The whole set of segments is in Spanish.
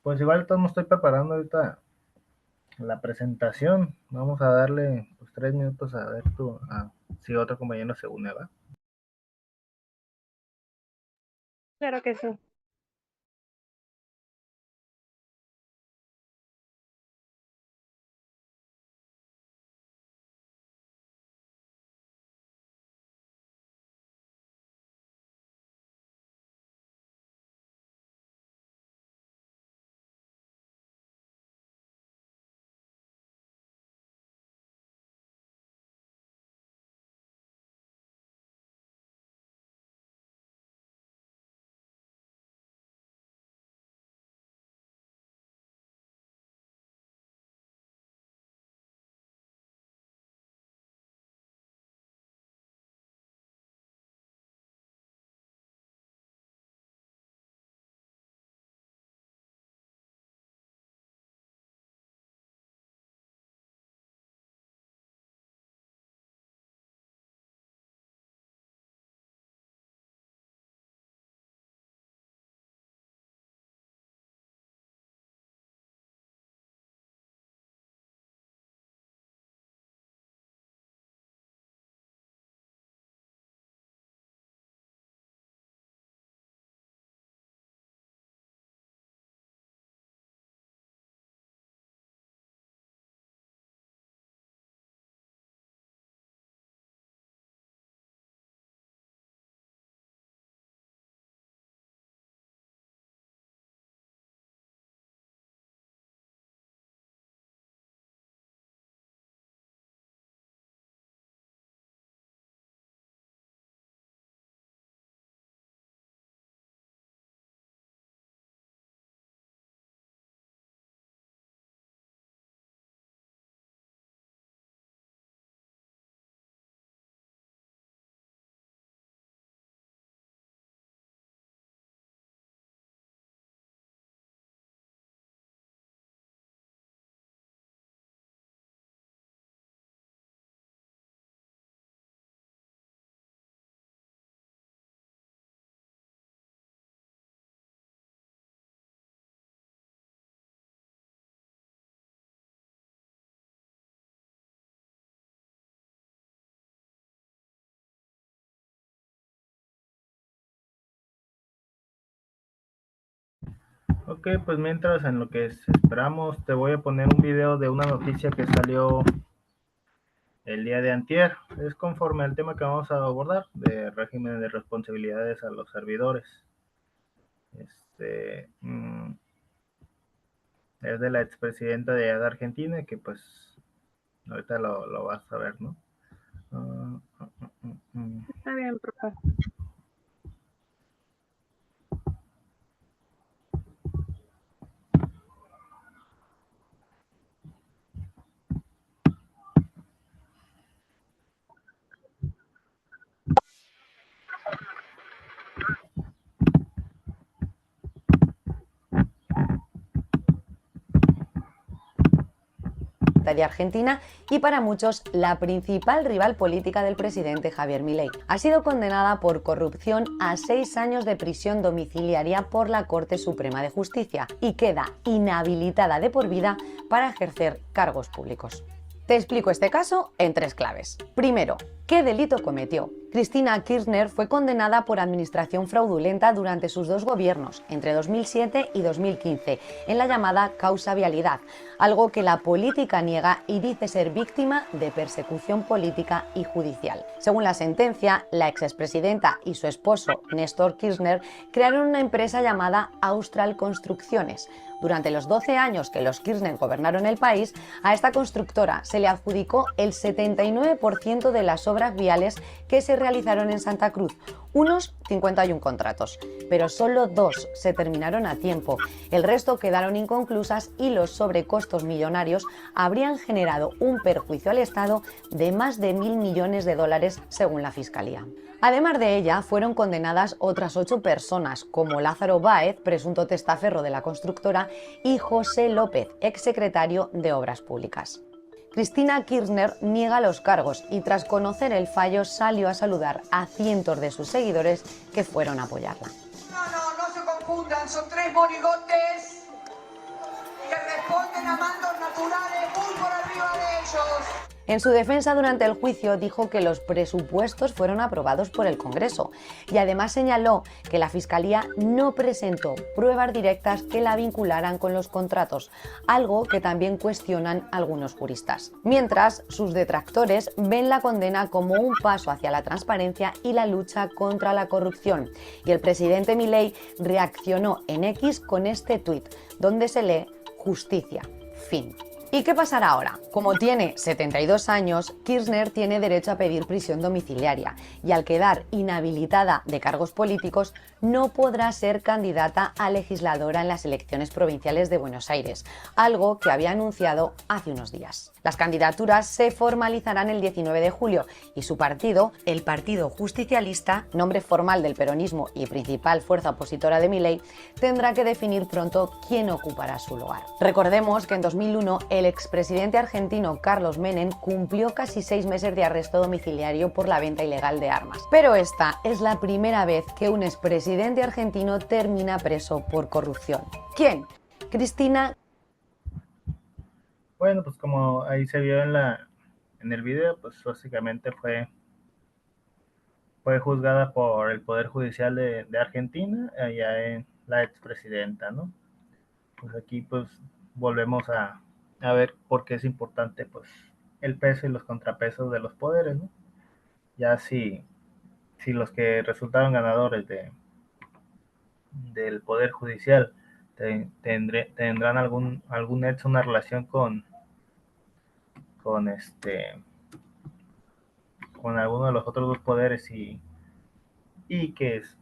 Pues igual todo me estoy preparando ahorita la presentación. Vamos a darle pues 3 minutos a ver si otro compañero se une, ¿va? Claro que sí. Ok, pues mientras en lo que esperamos, te voy a poner un video de una noticia que salió el día de antier. Es conforme al tema que vamos a abordar, de régimen de responsabilidades a los servidores. Este, es de la expresidenta de Argentina, que pues ahorita lo vas a ver, ¿no? Uh, Está bien, profe. de Argentina y para muchos la principal rival política del presidente Javier Milei. Ha sido condenada por corrupción a 6 años de prisión domiciliaria por la Corte Suprema de Justicia y queda inhabilitada de por vida para ejercer cargos públicos. Te explico este caso en 3 claves. Primero, ¿qué delito cometió? Cristina Kirchner fue condenada por administración fraudulenta durante sus 2 gobiernos, entre 2007 y 2015, en la llamada causa vialidad, algo que la política niega y dice ser víctima de persecución política y judicial. Según la sentencia, la expresidenta y su esposo, Néstor Kirchner, crearon una empresa llamada Austral Construcciones. Durante los 12 años que los Kirchner gobernaron el país, a esta constructora se le adjudicó el 79% de las obras viales que se realizaron en Santa Cruz, unos 51 contratos, pero solo 2 se terminaron a tiempo. El resto quedaron inconclusas y los sobrecostos millonarios habrían generado un perjuicio al Estado de más de 1.000 millones de dólares según la Fiscalía. Además de ella, fueron condenadas otras 8 personas, como Lázaro Báez, presunto testaferro de la constructora, y José López, exsecretario de Obras Públicas. Cristina Kirchner niega los cargos y tras conocer el fallo salió a saludar a cientos de sus seguidores que fueron a apoyarla. No se confundan, son 3 monigotes a mandos naturales muy por arriba de ellos. En su defensa durante el juicio dijo que los presupuestos fueron aprobados por el Congreso y además señaló que la Fiscalía no presentó pruebas directas que la vincularan con los contratos, algo que también cuestionan algunos juristas. Mientras, sus detractores ven la condena como un paso hacia la transparencia y la lucha contra la corrupción. Y el presidente Milei reaccionó en X con este tuit, donde se lee "Justicia, fin". ¿Y qué pasará ahora? Como tiene 72 años, Kirchner tiene derecho a pedir prisión domiciliaria y al quedar inhabilitada de cargos políticos no podrá ser candidata a legisladora en las elecciones provinciales de Buenos Aires, algo que había anunciado hace unos días. Las candidaturas se formalizarán el 19 de julio y su partido, el Partido Justicialista, nombre formal del peronismo y principal fuerza opositora de Milei, tendrá que definir pronto quién ocupará su lugar. Recordemos que en 2001 el expresidente argentino Carlos Menem cumplió casi 6 meses de arresto domiciliario por la venta ilegal de armas. Pero esta es la primera vez que un expresidente argentino termina preso por corrupción. ¿Quién? Cristina. Bueno, pues como ahí se vio en el video, pues básicamente fue juzgada por el Poder Judicial de Argentina, allá en la expresidenta, ¿no? Pues aquí pues volvemos a ver por qué es importante pues el peso y los contrapesos de los poderes, ¿no? Ya si los que resultaron ganadores del Poder Judicial tendrán algún hecho, una relación con alguno de los otros dos poderes y que es.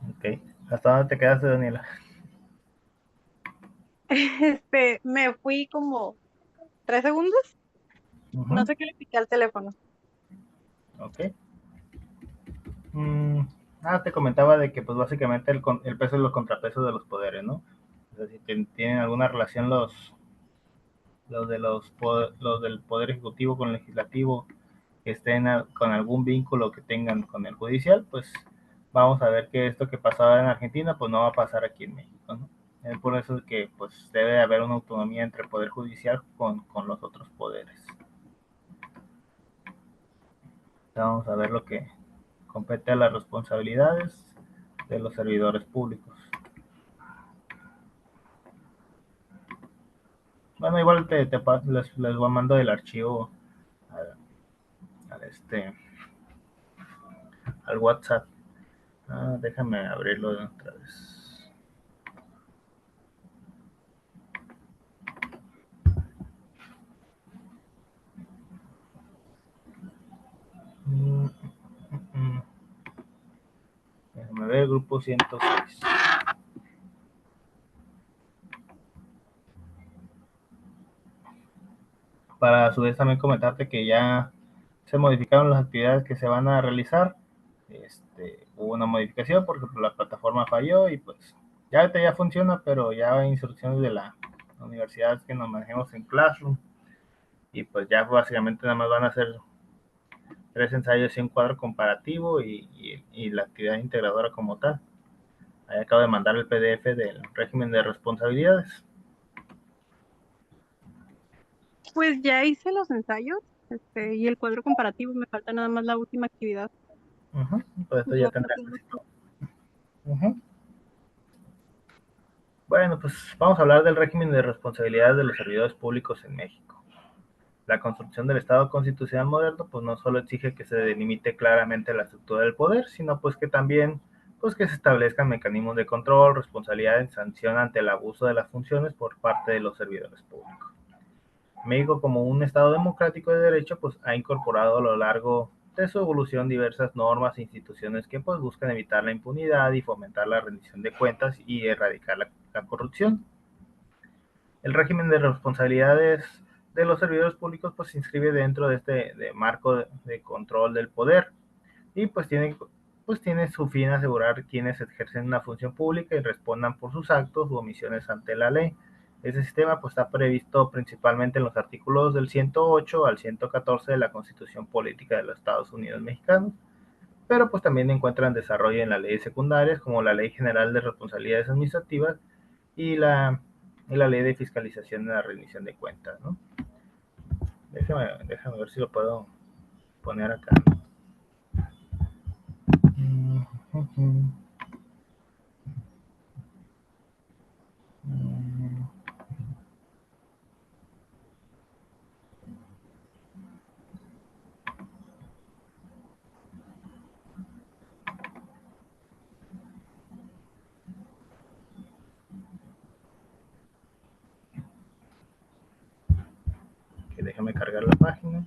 Ok, ¿hasta dónde te quedaste, Daniela? Me fui como 3 segundos. No sé qué le piqué al teléfono. Ok. Te comentaba de que pues básicamente el peso y los contrapesos de los poderes, ¿no? O sea, si tienen alguna relación los del Poder Ejecutivo con el Legislativo, que estén con algún vínculo que tengan con el judicial, pues vamos a ver que esto que pasaba en Argentina, pues no va a pasar aquí en México, ¿no? Es por eso que pues debe haber una autonomía entre el Poder Judicial con los otros poderes. Vamos a ver lo que compete a las responsabilidades de los servidores públicos. Bueno, igual les voy a mandar el archivo al WhatsApp. Déjame abrirlo otra vez. Déjame ver, grupo 106. Para a su vez también comentarte que ya se modificaron las actividades que se van a realizar. Hubo una modificación porque la plataforma falló y pues ya funciona, pero ya hay instrucciones de la universidad que nos manejemos en Classroom y pues ya básicamente nada más van a hacer 3 ensayos y un cuadro comparativo y la actividad integradora como tal. Ahí acabo de mandar el PDF del régimen de responsabilidades. Pues ya hice los ensayos y el cuadro comparativo, me falta nada más la última actividad. Pues esto ya tendrá. Bueno, pues vamos a hablar del régimen de responsabilidades de los servidores públicos en México. La construcción del Estado constitucional moderno, pues no solo exige que se delimite claramente la estructura del poder, sino pues que también pues que se establezcan mecanismos de control, responsabilidad y sanción ante el abuso de las funciones por parte de los servidores públicos. México, como un Estado democrático de derecho, pues ha incorporado a lo largo de su evolución diversas normas e instituciones que pues buscan evitar la impunidad y fomentar la rendición de cuentas y erradicar la corrupción. El régimen de responsabilidades de los servidores públicos pues se inscribe dentro de este marco de control del poder y pues tiene su fin asegurar quienes ejercen una función pública y respondan por sus actos u omisiones ante la ley. Ese sistema pues está previsto principalmente en los artículos del 108 al 114 de la Constitución Política de los Estados Unidos Mexicanos, pero pues también encuentran desarrollo en las leyes secundarias como la Ley General de Responsabilidades Administrativas y la Ley de Fiscalización de la Rendición de Cuentas, ¿no? Déjame ver si lo puedo poner acá. Déjame cargar la página.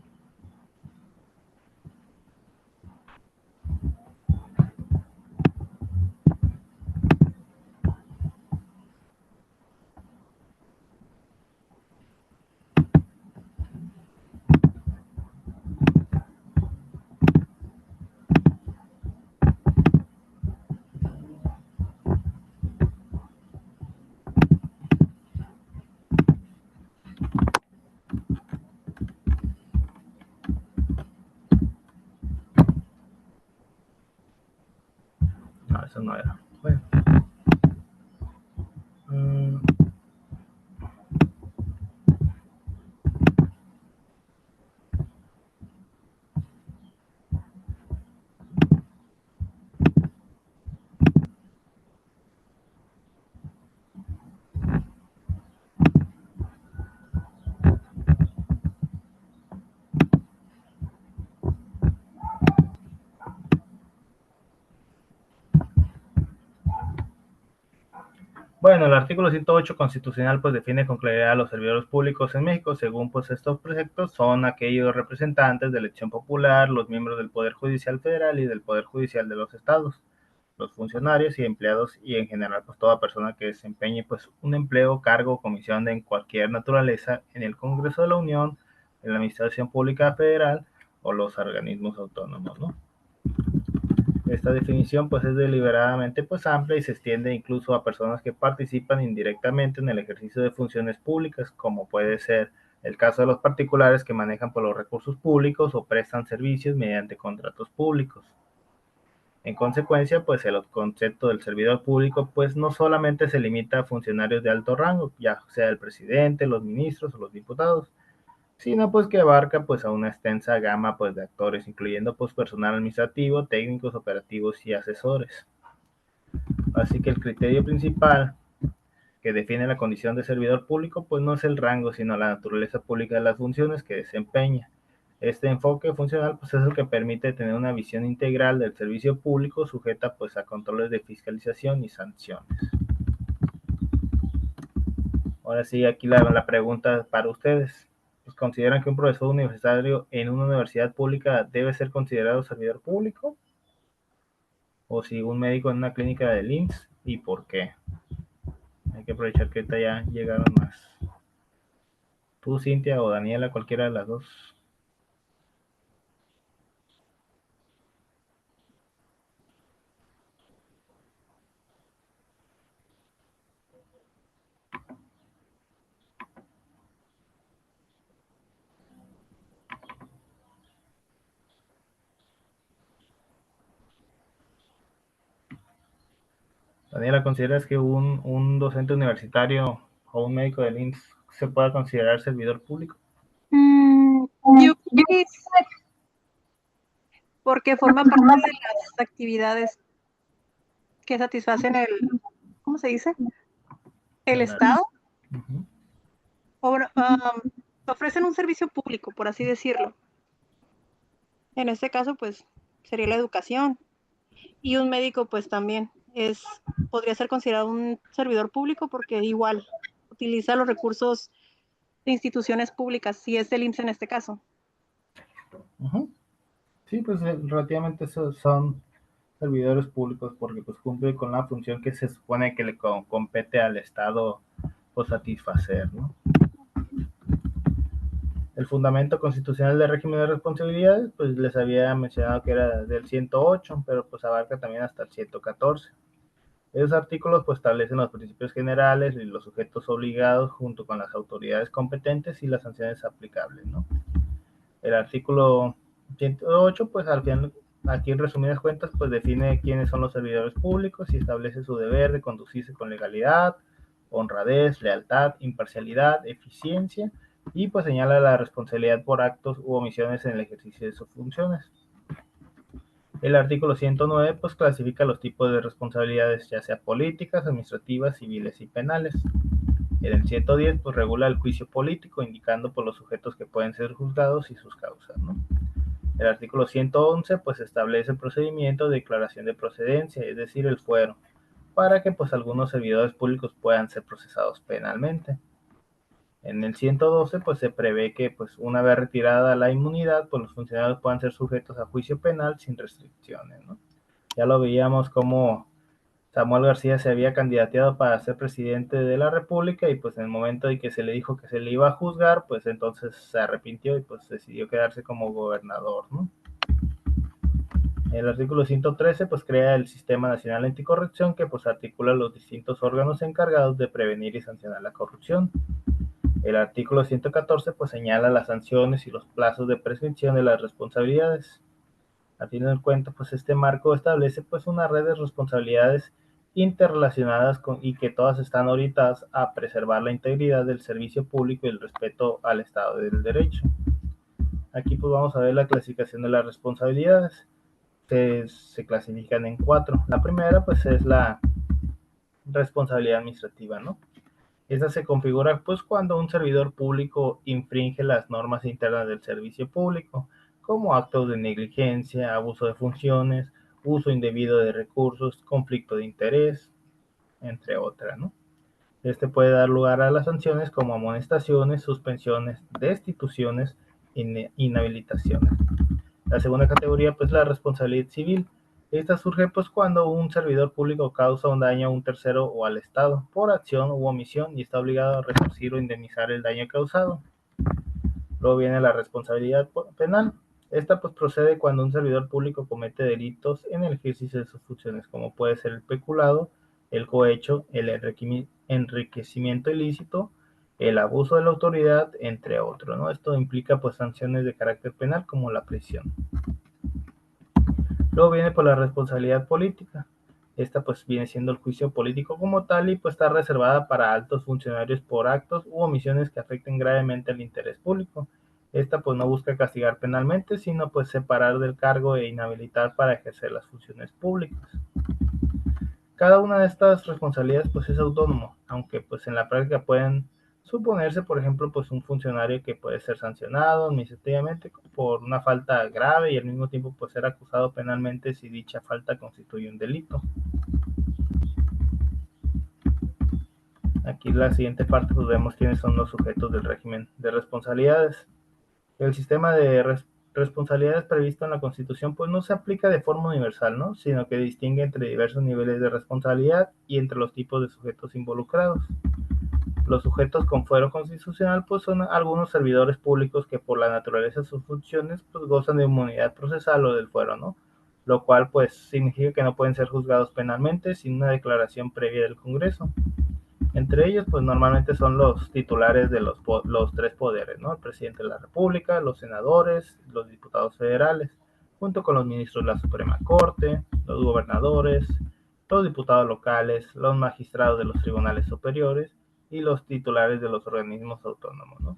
No, eso no era. Bueno. Bueno, el artículo 108 constitucional pues define con claridad a los servidores públicos en México. Según pues estos preceptos son aquellos representantes de elección popular, los miembros del Poder Judicial Federal y del Poder Judicial de los estados, los funcionarios y empleados y en general pues toda persona que desempeñe pues un empleo, cargo o comisión de cualquier naturaleza en el Congreso de la Unión, en la Administración Pública Federal o los organismos autónomos, ¿no? Esta definición pues es deliberadamente pues amplia y se extiende incluso a personas que participan indirectamente en el ejercicio de funciones públicas, como puede ser el caso de los particulares que manejan por los recursos públicos o prestan servicios mediante contratos públicos. En consecuencia, pues el concepto del servidor público pues no solamente se limita a funcionarios de alto rango, ya sea el presidente, los ministros o los diputados, sino pues que abarca pues a una extensa gama pues de actores, incluyendo pues personal administrativo, técnicos, operativos y asesores. Así que el criterio principal que define la condición de servidor público pues no es el rango, sino la naturaleza pública de las funciones que desempeña. Este enfoque funcional pues es el que permite tener una visión integral del servicio público sujeta pues a controles de fiscalización y sanciones. Ahora sí, aquí la pregunta para ustedes. Pues, ¿consideran que un profesor universitario en una universidad pública debe ser considerado servidor público? ¿O si un médico en una clínica del IMSS? ¿Y por qué? Hay que aprovechar que ahorita ya llegaron más. Tú, Cintia, o Daniela, cualquiera de las dos. Daniela, ¿consideras que un docente universitario o un médico del IMSS se pueda considerar servidor público? Yo creo que porque forma parte de las actividades que satisfacen ¿cómo se dice? El Estado. Ofrecen un servicio público, por así decirlo. En este caso, pues, sería la educación. Y un médico, pues, también podría ser considerado un servidor público porque igual utiliza los recursos de instituciones públicas, si es el IMSS en este caso. Sí, pues relativamente son servidores públicos porque pues cumple con la función que se supone que le compete al Estado pues satisfacer, ¿no? El fundamento constitucional del régimen de responsabilidades, pues les había mencionado que era del 108, pero pues abarca también hasta el 114. Esos artículos pues establecen los principios generales y los sujetos obligados junto con las autoridades competentes y las sanciones aplicables, ¿no? El artículo 108, pues al final, aquí en resumidas cuentas, pues define quiénes son los servidores públicos y establece su deber de conducirse con legalidad, honradez, lealtad, imparcialidad, eficiencia y pues señala la responsabilidad por actos u omisiones en el ejercicio de sus funciones. El artículo 109 pues clasifica los tipos de responsabilidades, ya sea políticas, administrativas, civiles y penales. En el 110 pues regula el juicio político, indicando por los sujetos que pueden ser juzgados y sus causas, ¿no? El artículo 111 pues establece el procedimiento de declaración de procedencia, es decir, el fuero, para que pues algunos servidores públicos puedan ser procesados penalmente. En el 112 pues se prevé que pues una vez retirada la inmunidad, pues los funcionarios puedan ser sujetos a juicio penal sin restricciones, ¿no? Ya lo veíamos como Samuel García se había candidateado para ser presidente de la República y pues en el momento en que se le dijo que se le iba a juzgar, pues entonces se arrepintió y pues decidió quedarse como gobernador, ¿no? El artículo 113 pues crea el Sistema Nacional Anticorrupción que pues articula los distintos órganos encargados de prevenir y sancionar la corrupción. El artículo 114 pues señala las sanciones y los plazos de prescripción de las responsabilidades. A fin de cuentas, pues este marco establece pues una red de responsabilidades interrelacionadas y que todas están orientadas a preservar la integridad del servicio público y el respeto al Estado del Derecho. Aquí pues vamos a ver la clasificación de las responsabilidades. Se clasifican en 4. La primera pues es la responsabilidad administrativa, ¿no? Esta se configura pues cuando un servidor público infringe las normas internas del servicio público, como actos de negligencia, abuso de funciones, uso indebido de recursos, conflicto de interés, entre otras, ¿no? Este puede dar lugar a las sanciones como amonestaciones, suspensiones, destituciones, inhabilitaciones. La segunda categoría pues la responsabilidad civil. Esta surge pues cuando un servidor público causa un daño a un tercero o al Estado por acción u omisión y está obligado a resarcir o indemnizar el daño causado. Luego viene la responsabilidad penal. Esta pues procede cuando un servidor público comete delitos en el ejercicio de sus funciones, como puede ser el peculado, el cohecho, el enriquecimiento ilícito, el abuso de la autoridad, entre otros, ¿no? Esto implica pues sanciones de carácter penal como la prisión. Luego viene por la responsabilidad política. Esta pues viene siendo el juicio político como tal y pues está reservada para altos funcionarios por actos u omisiones que afecten gravemente al interés público. Esta pues no busca castigar penalmente, sino pues separar del cargo e inhabilitar para ejercer las funciones públicas. Cada una de estas responsabilidades pues es autónomo, aunque pues en la práctica pueden suponerse, por ejemplo, pues un funcionario que puede ser sancionado administrativamente por una falta grave y al mismo tiempo pues ser acusado penalmente si dicha falta constituye un delito. Aquí en la siguiente parte pues vemos quiénes son los sujetos del régimen de responsabilidades. El sistema de responsabilidades previsto en la Constitución pues no se aplica de forma universal, ¿no? Sino que distingue entre diversos niveles de responsabilidad y entre los tipos de sujetos involucrados. Los sujetos con fuero constitucional pues son algunos servidores públicos que por la naturaleza de sus funciones pues gozan de inmunidad procesal o del fuero, ¿no? Lo cual pues significa que no pueden ser juzgados penalmente sin una declaración previa del Congreso. Entre ellos pues normalmente son los titulares de los 3 poderes, ¿no? El presidente de la República, los senadores, los diputados federales, junto con los ministros de la Suprema Corte, los gobernadores, los diputados locales, los magistrados de los tribunales superiores y los titulares de los organismos autónomos, ¿no?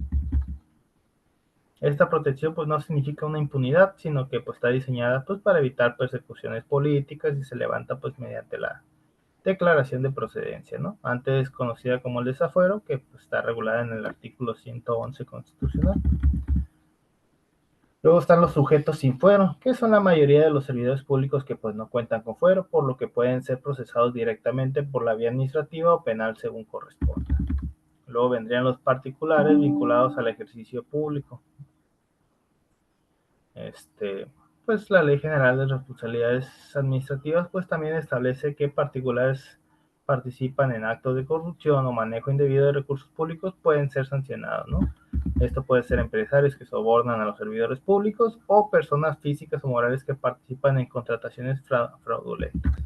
Esta protección pues no significa una impunidad, sino que pues está diseñada pues para evitar persecuciones políticas y se levanta pues mediante la declaración de procedencia, ¿no? Antes conocida como el desafuero, que pues, está regulada en el artículo 111 constitucional. Luego están los sujetos sin fuero, que son la mayoría de los servidores públicos que pues no cuentan con fuero, por lo que pueden ser procesados directamente por la vía administrativa o penal según corresponda. Luego vendrían los particulares vinculados al ejercicio público. Pues la Ley General de Responsabilidades Administrativas pues también establece que particulares participan en actos de corrupción o manejo indebido de recursos públicos pueden ser sancionados, ¿no? Esto puede ser empresarios que sobornan a los servidores públicos o personas físicas o morales que participan en contrataciones fraudulentas.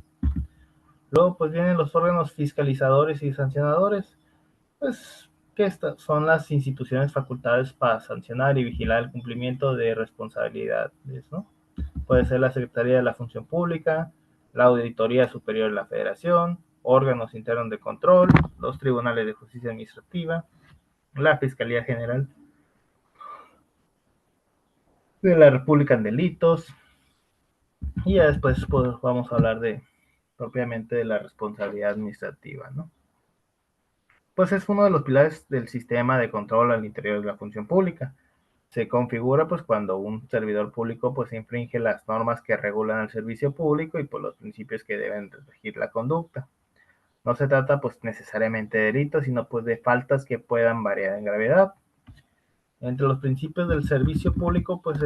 Luego pues vienen los órganos fiscalizadores y sancionadores, pues que son las instituciones facultadas para sancionar y vigilar el cumplimiento de responsabilidades, ¿no? Puede ser la Secretaría de la Función Pública, la Auditoría Superior de la Federación, órganos internos de control, los tribunales de justicia administrativa, la Fiscalía General de la República en delitos, y ya después pues, vamos a hablar propiamente de la responsabilidad administrativa, ¿no? Pues es uno de los pilares del sistema de control al interior de la función pública. Se configura pues cuando un servidor público pues infringe las normas que regulan el servicio público y pues los principios que deben regir la conducta. No se trata pues necesariamente de delitos, sino pues de faltas que puedan variar en gravedad. Entre los principios del servicio público, pues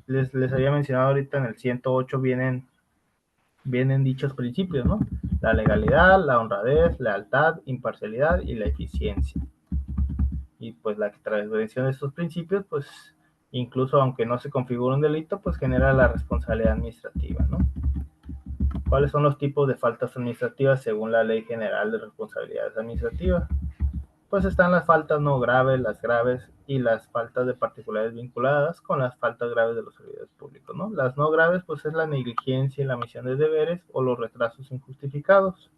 les había mencionado ahorita en el 108 vienen dichos principios, ¿no? La legalidad, la honradez, lealtad, imparcialidad y la eficiencia. Y pues la transgresión de estos principios, pues incluso aunque no se configure un delito, pues genera la responsabilidad administrativa, ¿no? ¿Cuáles son los tipos de faltas administrativas según la Ley General de Responsabilidades Administrativas? Pues están las faltas no graves, las graves y las faltas de particulares vinculadas con las faltas graves de los servidores públicos, ¿no? Las no graves, pues es la negligencia en la misión de deberes o los retrasos injustificados.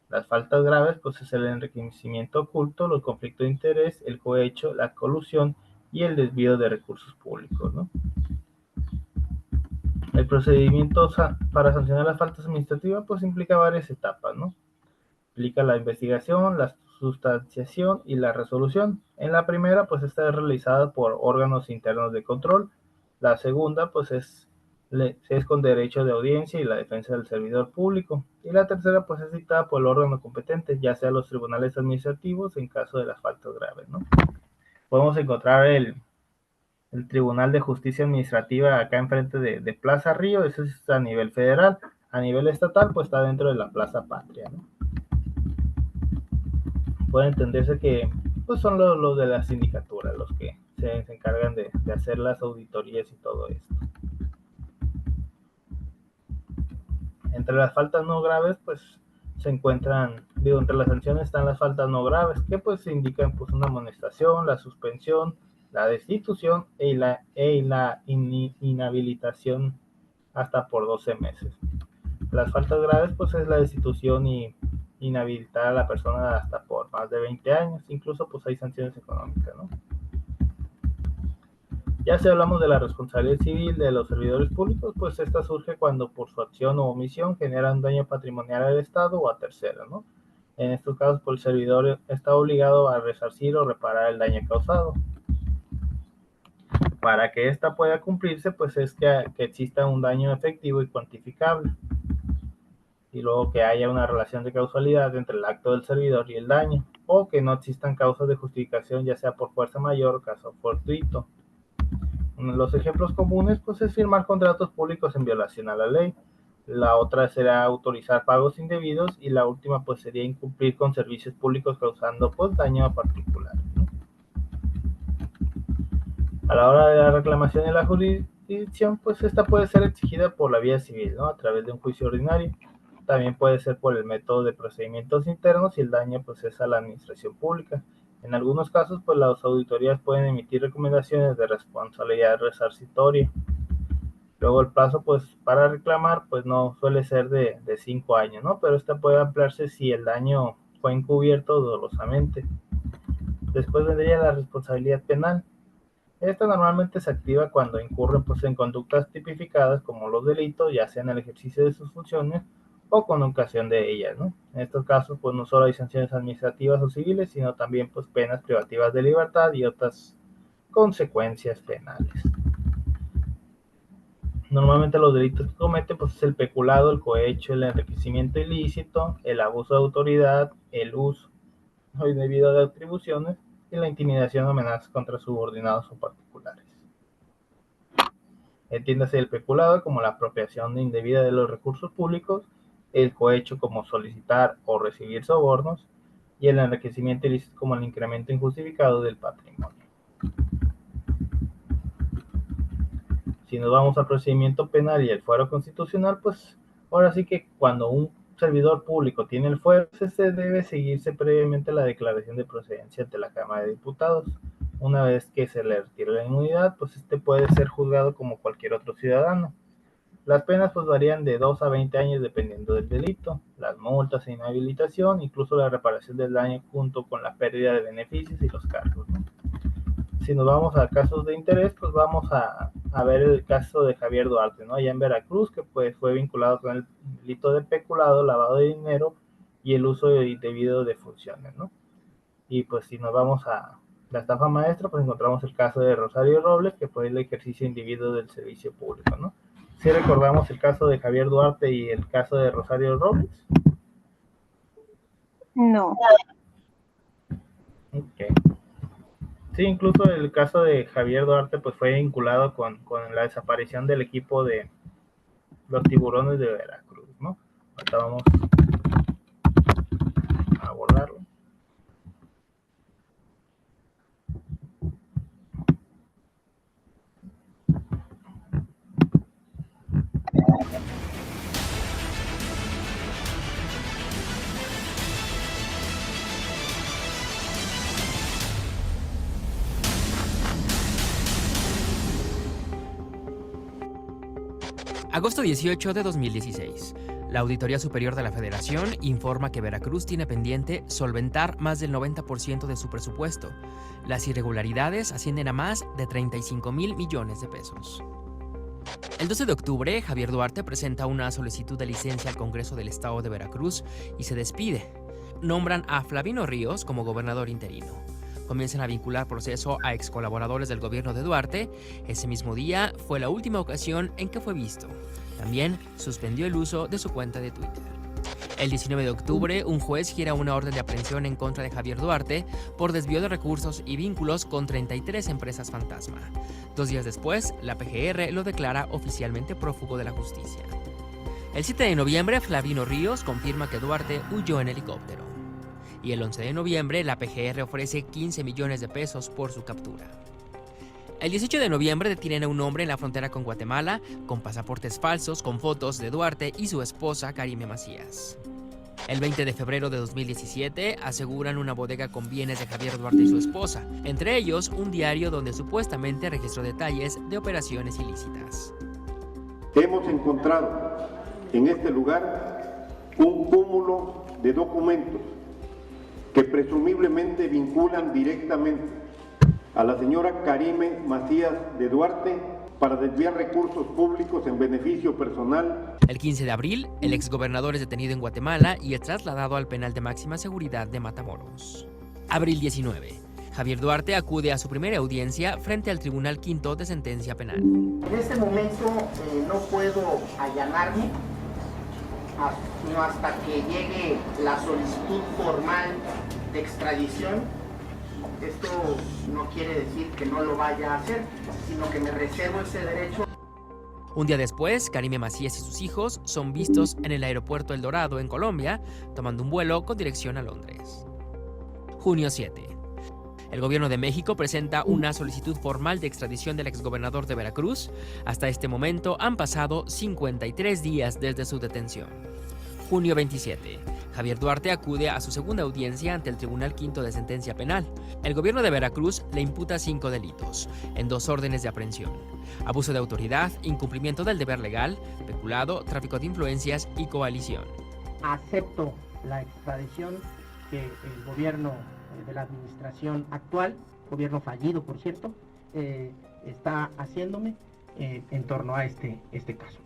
Las faltas graves, pues es el enriquecimiento oculto, los conflictos de interés, el cohecho, la colusión y el desvío de recursos públicos, ¿no? El procedimiento para sancionar las faltas administrativas, pues implica varias etapas, ¿no? Implica la investigación, la sustanciación y la resolución. En la primera, pues esta es realizada por órganos internos de control. La segunda, pues es con derecho de audiencia y la defensa del servidor público. Y la tercera, pues es citada por el órgano competente, ya sea los tribunales administrativos en caso de las faltas graves, ¿no? Podemos encontrar el Tribunal de Justicia Administrativa acá enfrente de Plaza Río, eso es a nivel federal. A nivel estatal, pues está dentro de la Plaza Patria, ¿no? Puede entenderse que pues son los de la sindicatura los que se encargan de hacer las auditorías y todo esto. Entre las faltas no graves, pues se encuentran, entre las sanciones están las faltas no graves, que pues indican pues una amonestación, la suspensión, la destitución y la inhabilitación hasta por 12 meses. Las faltas graves, pues es la destitución y inhabilitar a la persona hasta por más de 20 años, incluso pues hay sanciones económicas, ¿no? Ya si hablamos de la responsabilidad civil de los servidores públicos, pues esta surge cuando por su acción o omisión generan daño patrimonial al Estado o a terceros, ¿no? En estos casos, pues el servidor está obligado a resarcir o reparar el daño causado. Para que esta pueda cumplirse, pues es que exista un daño efectivo y cuantificable. Y luego que haya una relación de causalidad entre el acto del servidor y el daño, o que no existan causas de justificación, ya sea por fuerza mayor o caso fortuito. Los ejemplos comunes, pues, es firmar contratos públicos en violación a la ley. La otra será autorizar pagos indebidos y la última, pues, sería incumplir con servicios públicos causando, pues, daño a particulares, ¿no? A la hora de la reclamación de la jurisdicción, pues, esta puede ser exigida por la vía civil, ¿no? A través de un juicio ordinario. También puede ser por el método de procedimientos internos y el daño, pues, es a la administración pública. En algunos casos, pues las auditorías pueden emitir recomendaciones de responsabilidad resarcitoria. Luego el plazo, pues, para reclamar, pues no suele ser de 5 años, ¿no? Pero esta puede ampliarse si el daño fue encubierto dolosamente. Después vendría la responsabilidad penal. Esta normalmente se activa cuando incurren, pues, en conductas tipificadas como los delitos, ya sea en el ejercicio de sus funciones o con ocasión de ellas, ¿no? En estos casos, pues no solo hay sanciones administrativas o civiles, sino también pues penas privativas de libertad y otras consecuencias penales. Normalmente los delitos que cometen, pues es el peculado, el cohecho, el enriquecimiento ilícito, el abuso de autoridad, el uso indebido de atribuciones y la intimidación o amenazas contra subordinados o particulares. Entiéndase el peculado como la apropiación indebida de los recursos públicos, el cohecho como solicitar o recibir sobornos y el enriquecimiento ilícito como el incremento injustificado del patrimonio. Si nos vamos al procedimiento penal y el fuero constitucional, pues ahora sí que cuando un servidor público tiene el fuero, se debe seguirse previamente la declaración de procedencia ante la Cámara de Diputados. Una vez que se le retire la inmunidad, pues puede ser juzgado como cualquier otro ciudadano. Las penas pues varían de 2 a 20 años dependiendo del delito, las multas e inhabilitación, incluso la reparación del daño junto con la pérdida de beneficios y los cargos, ¿no? Si nos vamos a casos de interés, pues vamos a ver el caso de Javier Duarte, ¿no? Allá en Veracruz, que pues fue vinculado con el delito de peculado, lavado de dinero y el uso indebido de funciones, ¿no? Y pues si nos vamos a la estafa maestra, pues encontramos el caso de Rosario Robles, que fue el ejercicio indebido del servicio público, ¿no? ¿Sí recordamos el caso de Javier Duarte y el caso de Rosario Robles? No. Ok. Sí, incluso el caso de Javier Duarte pues fue vinculado con la desaparición del equipo de los Tiburones de Veracruz, ¿no? Ahorita vamos a abordarlo. Agosto 18 de 2016. La Auditoría Superior de la Federación informa que Veracruz tiene pendiente solventar más del 90% de su presupuesto. Las irregularidades ascienden a más de 35,000 millones de pesos. El 12 de octubre, Javier Duarte presenta una solicitud de licencia al Congreso del Estado de Veracruz y se despide. Nombran a Flavino Ríos como gobernador interino. Comienzan a vincular proceso a ex colaboradores del gobierno de Duarte. Ese mismo día fue la última ocasión en que fue visto. También suspendió el uso de su cuenta de Twitter. El 19 de octubre, un juez gira una orden de aprehensión en contra de Javier Duarte por desvío de recursos y vínculos con 33 empresas fantasma. 2 días después, la PGR lo declara oficialmente prófugo de la justicia. El 7 de noviembre, Flavino Ríos confirma que Duarte huyó en helicóptero. Y el 11 de noviembre, la PGR ofrece 15 millones de pesos por su captura. El 18 de noviembre detienen a un hombre en la frontera con Guatemala con pasaportes falsos con fotos de Duarte y su esposa Karime Macías. El 20 de febrero de 2017 aseguran una bodega con bienes de Javier Duarte y su esposa, entre ellos un diario donde supuestamente registró detalles de operaciones ilícitas. Hemos encontrado en este lugar un cúmulo de documentos que presumiblemente vinculan directamente a la señora Karime Macías de Duarte para desviar recursos públicos en beneficio personal. El 15 de abril, el exgobernador es detenido en Guatemala y es trasladado al penal de máxima seguridad de Matamoros. Abril 19. Javier Duarte acude a su primera audiencia frente al Tribunal Quinto de Sentencia Penal. En este momento no puedo allanarme sino hasta que llegue la solicitud formal de extradición. Esto no quiere decir que no lo vaya a hacer, sino que me reservo ese derecho. Un día después, Karime Macías y sus hijos son vistos en el aeropuerto El Dorado, en Colombia, tomando un vuelo con dirección a Londres. Junio 7. El gobierno de México presenta una solicitud formal de extradición del exgobernador de Veracruz. Hasta este momento han pasado 53 días desde su detención. Junio 27. Javier Duarte acude a su segunda audiencia ante el Tribunal Quinto de Sentencia Penal. El gobierno de Veracruz le imputa 5 delitos, en 2 órdenes de aprehensión: abuso de autoridad, incumplimiento del deber legal, peculado, tráfico de influencias y coalición. Acepto la extradición que el gobierno de la administración actual, gobierno fallido por cierto, está haciéndome en torno a este caso.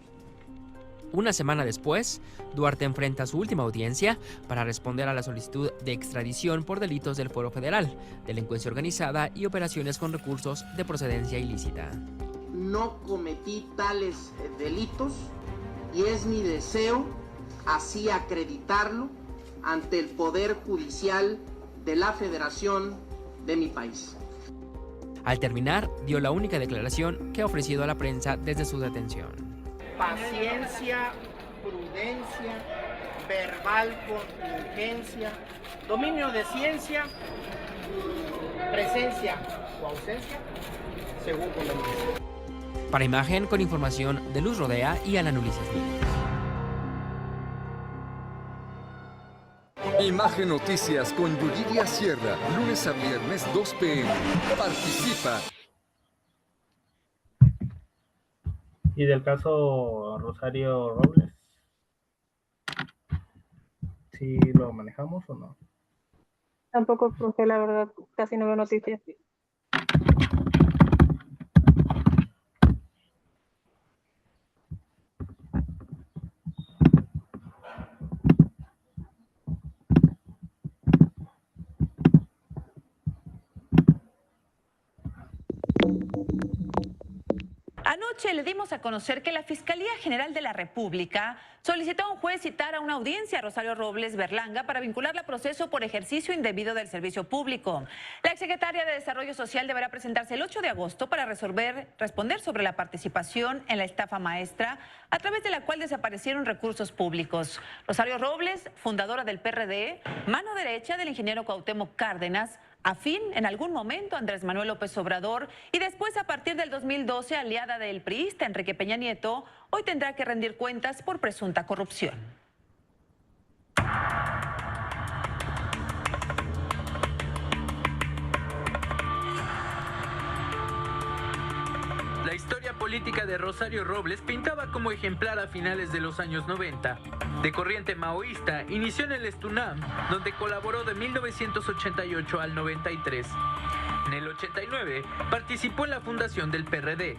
Una semana después, Duarte enfrenta su última audiencia para responder a la solicitud de extradición por delitos del Fuero Federal, delincuencia organizada y operaciones con recursos de procedencia ilícita. No cometí tales delitos y es mi deseo así acreditarlo ante el Poder Judicial de la Federación de mi país. Al terminar, dio la única declaración que ha ofrecido a la prensa desde su detención. Paciencia, prudencia, verbal contingencia, dominio de ciencia, presencia o ausencia, según conveniencia. Para Imagen, con información de Luz Rodea y Ana Ulises Míguez. Imagen Noticias con Yuridia Sierra, lunes a viernes 2 p.m. Participa. ¿Y del caso Rosario Robles? ¿Sí lo manejamos o no? Tampoco, porque la verdad casi no veo noticias. Anoche le dimos a conocer que la Fiscalía General de la República solicitó a un juez citar a una audiencia a Rosario Robles Berlanga para vincularla a proceso por ejercicio indebido del servicio público. La exsecretaria de Desarrollo Social deberá presentarse el 8 de agosto para responder sobre la participación en la estafa maestra a través de la cual desaparecieron recursos públicos. Rosario Robles, fundadora del PRD, mano derecha del ingeniero Cuauhtémoc Cárdenas, afín en algún momento a Andrés Manuel López Obrador y después a partir del 2012 aliada del priista Enrique Peña Nieto, hoy tendrá que rendir cuentas por presunta corrupción. La historia política de Rosario Robles pintaba como ejemplar a finales de los años 90. De corriente maoísta, inició en el Estunam, donde colaboró de 1988 al 93. En el 89 participó en la fundación del PRD.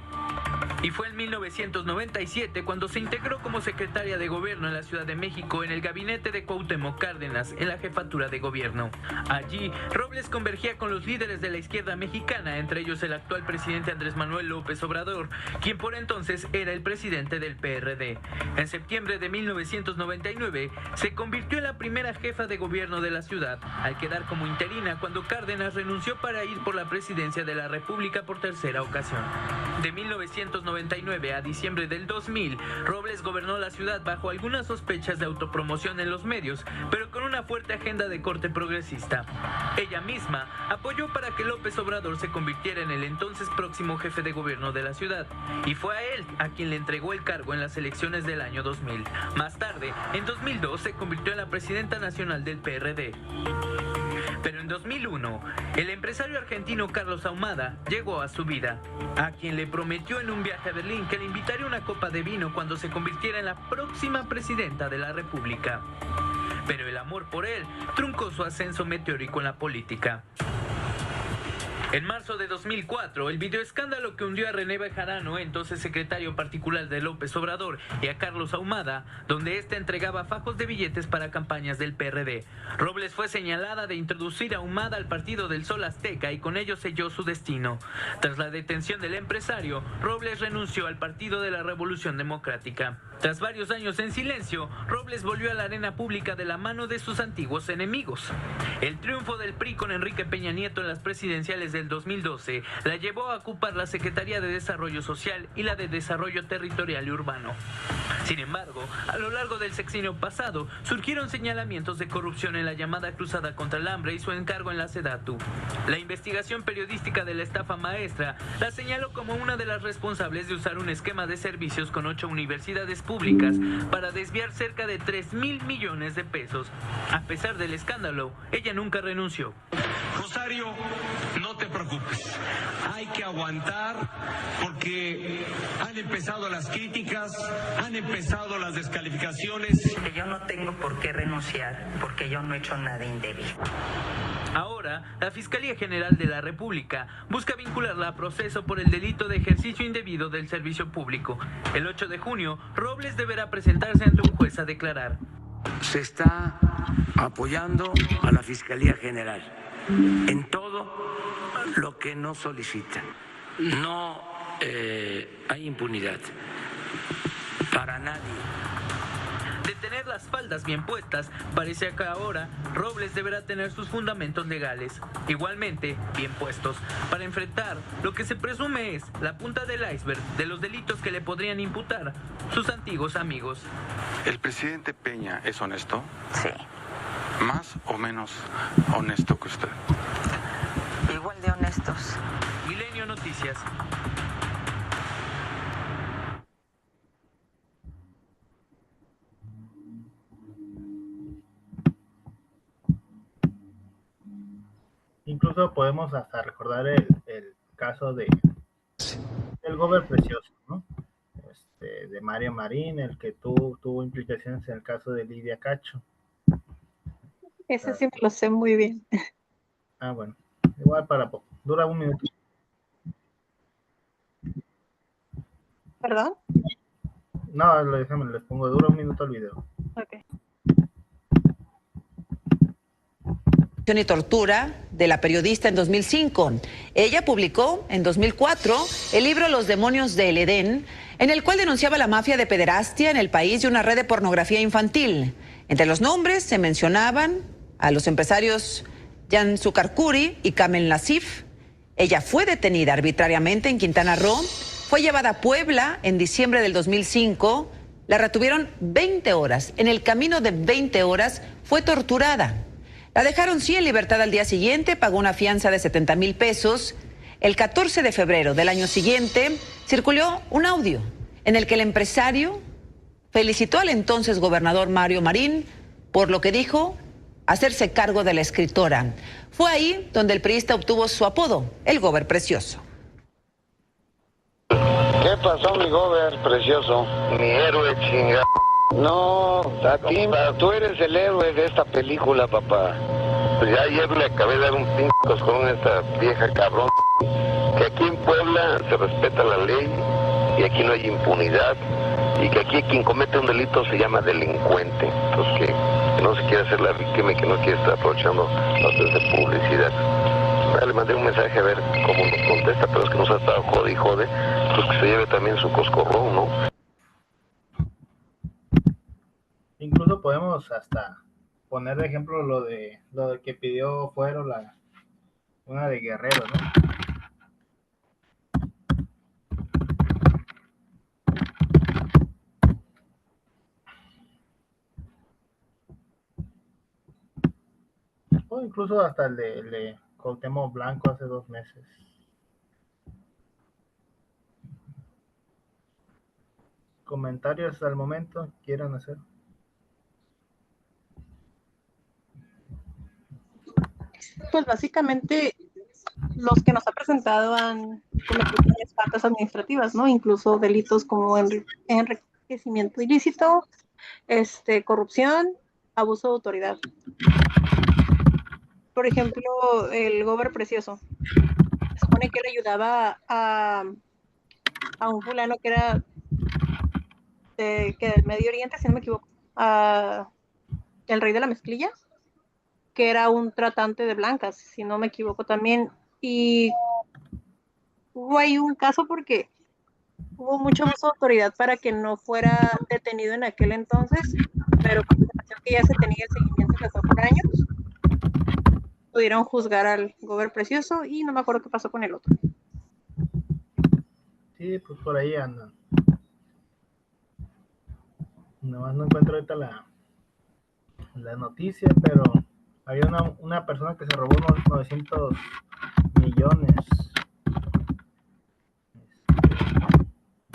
Y fue en 1997 cuando se integró como secretaria de gobierno en la Ciudad de México en el gabinete de Cuauhtémoc Cárdenas en la jefatura de gobierno. Allí, Robles convergía con los líderes de la izquierda mexicana, entre ellos el actual presidente Andrés Manuel López Obrador, quien por entonces era el presidente del PRD. En septiembre de 1999 se convirtió en la primera jefa de gobierno de la ciudad, al quedar como interina cuando Cárdenas renunció para ir por la presidencia de la República por tercera ocasión. De 1999 a diciembre del 2000, Robles gobernó la ciudad bajo algunas sospechas de autopromoción en los medios, pero con una fuerte agenda de corte progresista. Ella misma apoyó para que López Obrador se convirtiera en el entonces próximo jefe de gobierno de la ciudad, y fue a él a quien le entregó el cargo en las elecciones del año 2000. Más tarde, en 2002, se convirtió en la presidenta nacional del PRD. Pero en 2001, el empresario argentino Carlos Ahumada llegó a su vida, a quien le prometió en un viaje a Berlín que le invitaría una copa de vino cuando se convirtiera en la próxima presidenta de la República. Pero el amor por él truncó su ascenso meteórico en la política. En marzo de 2004, el videoescándalo que hundió a René Bejarano, entonces secretario particular de López Obrador, y a Carlos Ahumada, donde éste entregaba fajos de billetes para campañas del PRD. Robles fue señalada de introducir a Ahumada al Partido del Sol Azteca y con ello selló su destino. Tras la detención del empresario, Robles renunció al Partido de la Revolución Democrática. Tras varios años en silencio, Robles volvió a la arena pública de la mano de sus antiguos enemigos. El triunfo del PRI con Enrique Peña Nieto en las presidenciales del 2012 la llevó a ocupar la Secretaría de Desarrollo Social y la de Desarrollo Territorial y Urbano. Sin embargo, a lo largo del sexenio pasado surgieron señalamientos de corrupción en la llamada Cruzada contra el Hambre y su encargo en la SEDATU. La investigación periodística de la estafa maestra la señaló como una de las responsables de usar un esquema de servicios con 8 universidades públicas para desviar cerca de 3,000 millones de pesos. A pesar del escándalo, ella nunca renunció. Rosario, no te preocupes. Hay que aguantar porque han empezado las críticas, han empezado las descalificaciones. Yo no tengo por qué renunciar porque yo no he hecho nada indebido. Ahora, la Fiscalía General de la República busca vincularla a proceso por el delito de ejercicio indebido del servicio público. El 8 de junio, Robles deberá presentarse ante un juez a declarar. Se está apoyando a la Fiscalía General en todo lo que nos solicita. No hay impunidad para nadie. De tener las faldas bien puestas, parece que ahora Robles deberá tener sus fundamentos legales, igualmente bien puestos, para enfrentar lo que se presume es la punta del iceberg de los delitos que le podrían imputar sus antiguos amigos. ¿El presidente Peña es honesto? Sí. ¿Más o menos honesto que usted? Igual de honestos. Milenio Noticias. incluso podemos hasta recordar el caso del Gober Precioso, ¿no? De Mario Marín, el que tuvo implicaciones en el caso de Lidia Cacho. Ese sí me lo sé muy bien. Ah, bueno, igual para poco, dura 1 minuto. ¿Perdón? No, déjame, les pongo, dura 1 minuto el video. Ok. Y tortura de la periodista en 2005. Ella publicó en 2004 el libro Los demonios del Edén, en el cual denunciaba la mafia de pederastia en el país y una red de pornografía infantil. Entre los nombres se mencionaban a los empresarios Jan Sucarcuri y Kamel Nassif. Ella fue detenida arbitrariamente en Quintana Roo, fue llevada a Puebla en diciembre del 2005, la retuvieron 20 horas. En el camino de 20 horas fue torturada. La dejaron sí en libertad al día siguiente, pagó una fianza de 70,000 pesos. El 14 de febrero del año siguiente circuló un audio en el que el empresario felicitó al entonces gobernador Mario Marín por lo que dijo hacerse cargo de la escritora. Fue ahí donde el priista obtuvo su apodo, el Gober Precioso. ¿Qué pasó, mi Gober Precioso? Mi héroe chingado. No, a ti, tú eres el héroe de esta película, papá. Pues ya ayer le acabé de dar un pinco con esta vieja cabrón. Que aquí en Puebla se respeta la ley y aquí no hay impunidad. Y que aquí quien comete un delito se llama delincuente. Entonces que no se quiere hacer la víctima y que no quiere estar aprovechando las de publicidad. Ya le mandé un mensaje a ver cómo nos contesta, pero es que nos ha estado jode y jode. Pues que se lleve también su coscorrón, ¿no? Incluso podemos hasta poner de ejemplo lo de que pidió Fuero, una de Guerrero, ¿no? O incluso hasta el de Cuauhtémoc Blanco hace 2 meses. ¿Comentarios al momento quieran hacer? Pues básicamente los que nos ha presentado han cometido varias faltas administrativas, ¿no? Incluso delitos como enriquecimiento ilícito, corrupción, abuso de autoridad. Por ejemplo, el Gober Precioso. Se supone que él ayudaba a un fulano que era del Medio Oriente, si no me equivoco, el rey de la mezclilla, que era un tratante de blancas, si no me equivoco también, y hubo ahí un caso porque hubo mucho abuso de autoridad para que no fuera detenido en aquel entonces, pero con la que ya se tenía el seguimiento que fue por años, pudieron juzgar al Gober Precioso y no me acuerdo qué pasó con el otro. Sí, pues por ahí andan. Nomás no encuentro ahorita la noticia, pero había una persona que se robó unos 900 millones.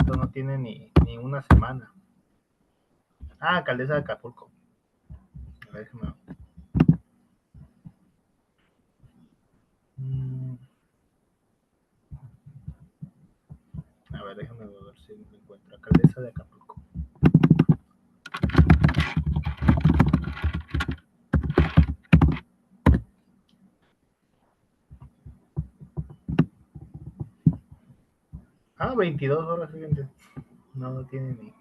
Esto no tiene ni una semana. Ah, alcaldesa de Acapulco. A ver, déjame. A ver, déjame ver si me encuentro. Alcaldesa de Acapulco. Ah, 22 horas, fíjense. No tiene ni.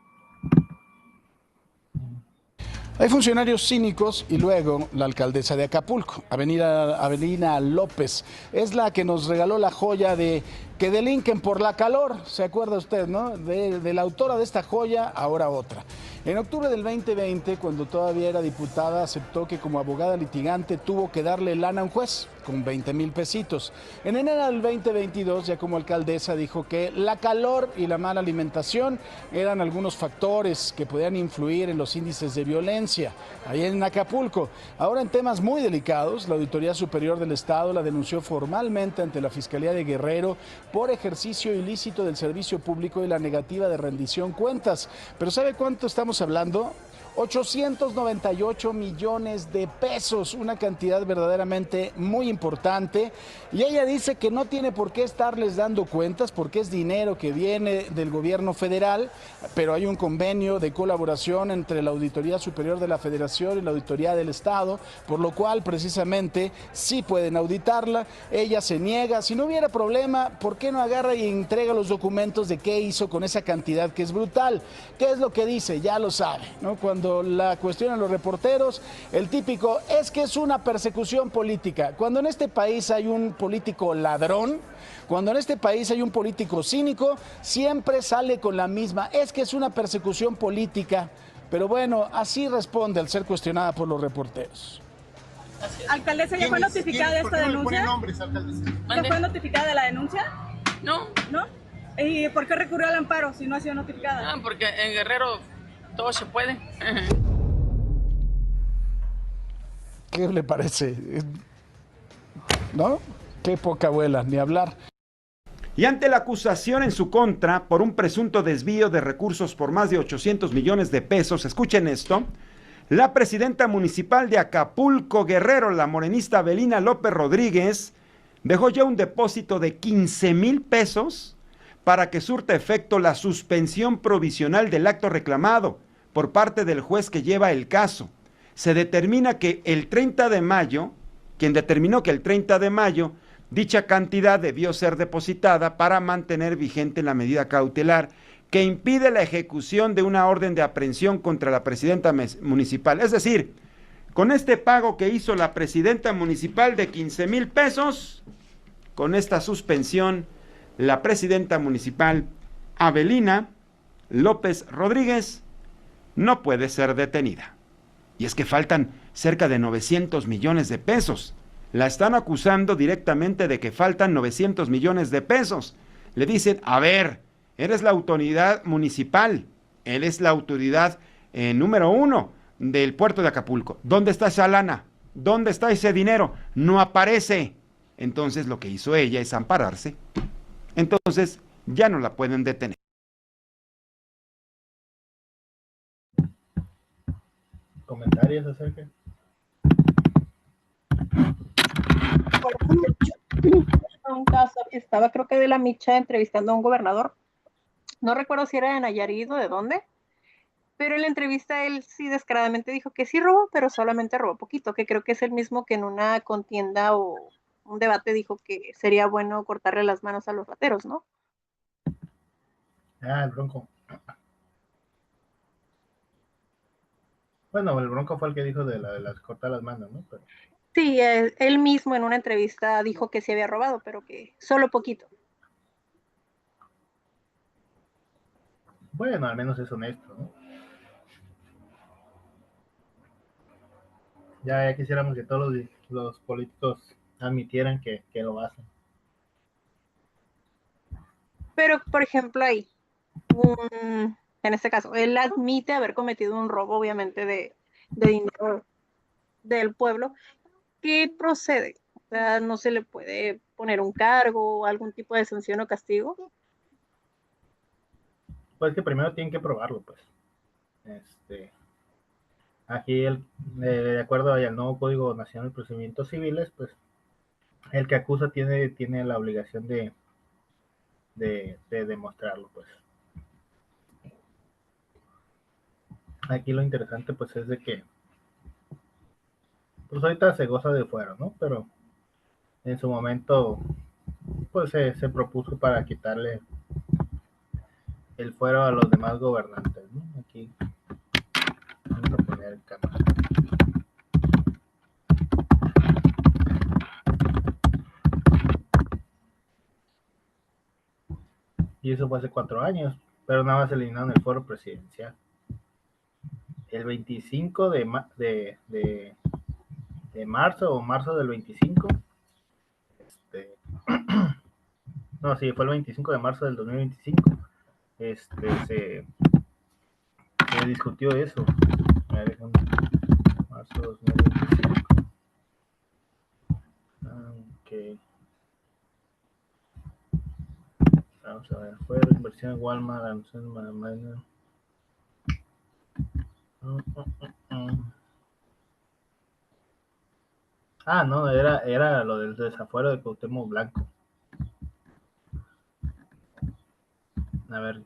Hay funcionarios cínicos y luego la alcaldesa de Acapulco, Avelina López, es la que nos regaló la joya de que delinquen por la calor. ¿Se acuerda usted, no? De la autora de esta joya, ahora otra. En octubre del 2020, cuando todavía era diputada, aceptó que como abogada litigante tuvo que darle lana a un juez con 20,000 pesitos. En enero del 2022, ya como alcaldesa, dijo que la calor y la mala alimentación eran algunos factores que podían influir en los índices de violencia ahí en Acapulco. Ahora, en temas muy delicados, la Auditoría Superior del Estado la denunció formalmente ante la Fiscalía de Guerrero por ejercicio ilícito del servicio público y la negativa de rendición cuentas. Pero ¿sabe cuánto estamos hablando? 898 millones de pesos, una cantidad verdaderamente muy importante. Y ella dice que no tiene por qué estarles dando cuentas porque es dinero que viene del gobierno federal, pero hay un convenio de colaboración entre la Auditoría Superior de la Federación y la Auditoría del Estado, por lo cual precisamente sí pueden auditarla. Ella se niega. Si no hubiera problema, ¿por qué no agarra y entrega los documentos de qué hizo con esa cantidad que es brutal? ¿Qué es lo que dice? Ya lo sabe, ¿no? Cuando la cuestionan los reporteros, el típico es que es una persecución política. Cuando en este país hay un político ladrón, cuando en este país hay un político cínico, siempre sale con la misma, es que es una persecución política. Pero bueno, así responde al ser cuestionada por los reporteros. Alcaldesa, ¿ya fue notificada de esta denuncia? ¿Ya fue notificada de la denuncia? No. ¿No? ¿Y por qué recurrió al amparo si no ha sido notificada? Porque en Guerrero todo se puede. ¿Qué le parece? ¿No? Qué poca abuela, ni hablar. Y ante la acusación en su contra por un presunto desvío de recursos por más de 800 millones de pesos, escuchen esto, la presidenta municipal de Acapulco, Guerrero, la morenista Avelina López Rodríguez, dejó ya un depósito de 15,000 pesos para que surta efecto la suspensión provisional del acto reclamado por parte del juez que lleva el caso. Se determina que el 30 de mayo, quien determinó que el 30 de mayo dicha cantidad debió ser depositada para mantener vigente la medida cautelar que impide la ejecución de una orden de aprehensión contra la presidenta municipal. Es decir, con este pago que hizo la presidenta municipal de 15,000 pesos, con esta suspensión, la presidenta municipal Avelina López Rodríguez no puede ser detenida. Y es que faltan cerca de 900 millones de pesos. La están acusando directamente de que faltan 900 millones de pesos. Le dicen, a ver, eres la autoridad municipal, eres la autoridad número 1 del puerto de Acapulco. ¿Dónde está esa lana? ¿Dónde está ese dinero? No aparece. Entonces lo que hizo ella es ampararse. Entonces ya no la pueden detener. ¿Comentarios acerca? Un caso, estaba creo que de la Micha entrevistando a un gobernador, no recuerdo si era de Nayarit o de dónde, pero en la entrevista él sí descaradamente dijo que sí robó, pero solamente robó poquito, que creo que es el mismo que en una contienda o un debate dijo que sería bueno cortarle las manos a los rateros, ¿no? Ah, el Bronco. Bueno, el Bronco fue el que dijo de las cortar las manos, ¿no? Pero... Sí, él mismo en una entrevista dijo que sí había robado, pero que solo poquito. Bueno, al menos es honesto, ¿no? Ya quisiéramos que todos los políticos admitieran que lo hacen. Pero, por ejemplo, ahí, en este caso, él admite haber cometido un robo, obviamente, de dinero del pueblo. ¿Qué procede? O sea, ¿no se le puede poner un cargo o algún tipo de sanción o castigo? Pues que primero tienen que probarlo, pues. Aquí, de acuerdo al nuevo Código Nacional de Procedimientos Civiles, pues, el que acusa tiene la obligación de demostrarlo, pues. Aquí lo interesante, pues, es de que pues ahorita se goza de fuero, ¿no? Pero en su momento, pues se propuso para quitarle el fuero a los demás gobernantes, ¿no? Aquí vamos a poner el cámara. Y eso fue hace 4 años, pero nada más eliminaron el fuero presidencial. El 25 de marzo o marzo del 25, no, sí, fue el 25 de marzo del 2025, se discutió eso. A ver, marzo 2025. Okay. Vamos a ver, fue la inversión en Walmart, Ah, no, era lo del desafuero de Cuauhtémoc Blanco. A ver,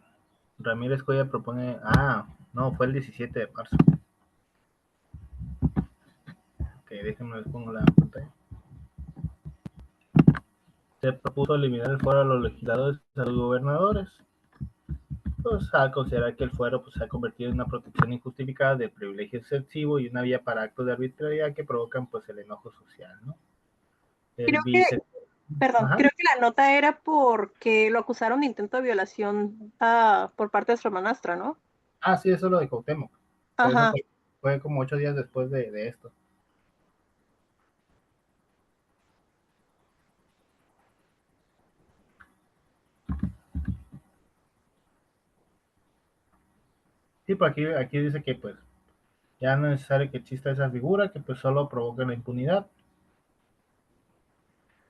Ramírez Cuellar propone... Ah, no, fue el 17 de marzo. Ok, déjenme les pongo la pantalla. Se propuso eliminar el fuero a los legisladores y a los gobernadores. Pues al considerar que el fuero pues, se ha convertido en una protección injustificada de privilegio excesivo y una vía para actos de arbitrariedad que provocan pues el enojo social, ¿no? Creo que la nota era porque lo acusaron de intento de violación por parte de su hermanastra, ¿no? Ah, sí, eso es lo de Cuauhtémoc. Ajá. Eso fue como 8 días después de esto. Sí, pues aquí dice que pues ya no es necesario que exista esa figura, que pues solo provoca la impunidad.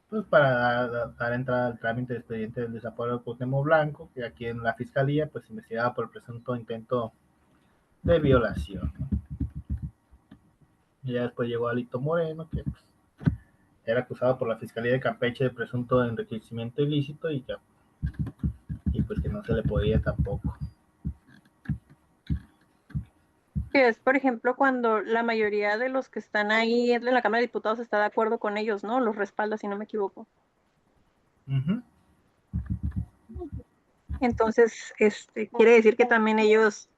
Pues para dar entrada al trámite de expediente del desafuero de Cuauhtémoc Blanco, que aquí en la fiscalía pues investigaba por el presunto intento de violación, ¿no? Y ya después llegó Alito Moreno, que pues, era acusado por la Fiscalía de Campeche de presunto enriquecimiento ilícito y pues que no se le podía tampoco. Que es, por ejemplo, cuando la mayoría de los que están ahí en la Cámara de Diputados está de acuerdo con ellos, ¿no? Los respalda, si no me equivoco. Entonces, quiere decir que también ellos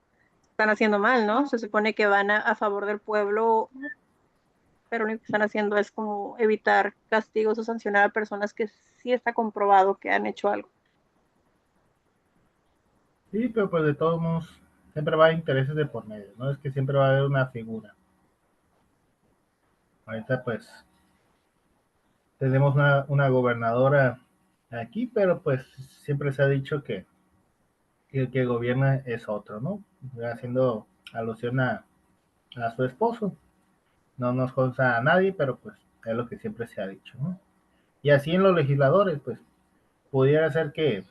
están haciendo mal, ¿no? Se supone que van a favor del pueblo, pero lo único que están haciendo es como evitar castigos o sancionar a personas que sí está comprobado que han hecho algo. Sí, pero pues de todos modos siempre va a haber intereses de por medio, ¿no? Es que siempre va a haber una figura. Ahorita pues tenemos una gobernadora aquí, pero pues siempre se ha dicho que el que gobierna es otro, ¿no? Haciendo alusión a su esposo. No nos consta a nadie, pero pues es lo que siempre se ha dicho, ¿no? Y así en los legisladores, pues pudiera ser que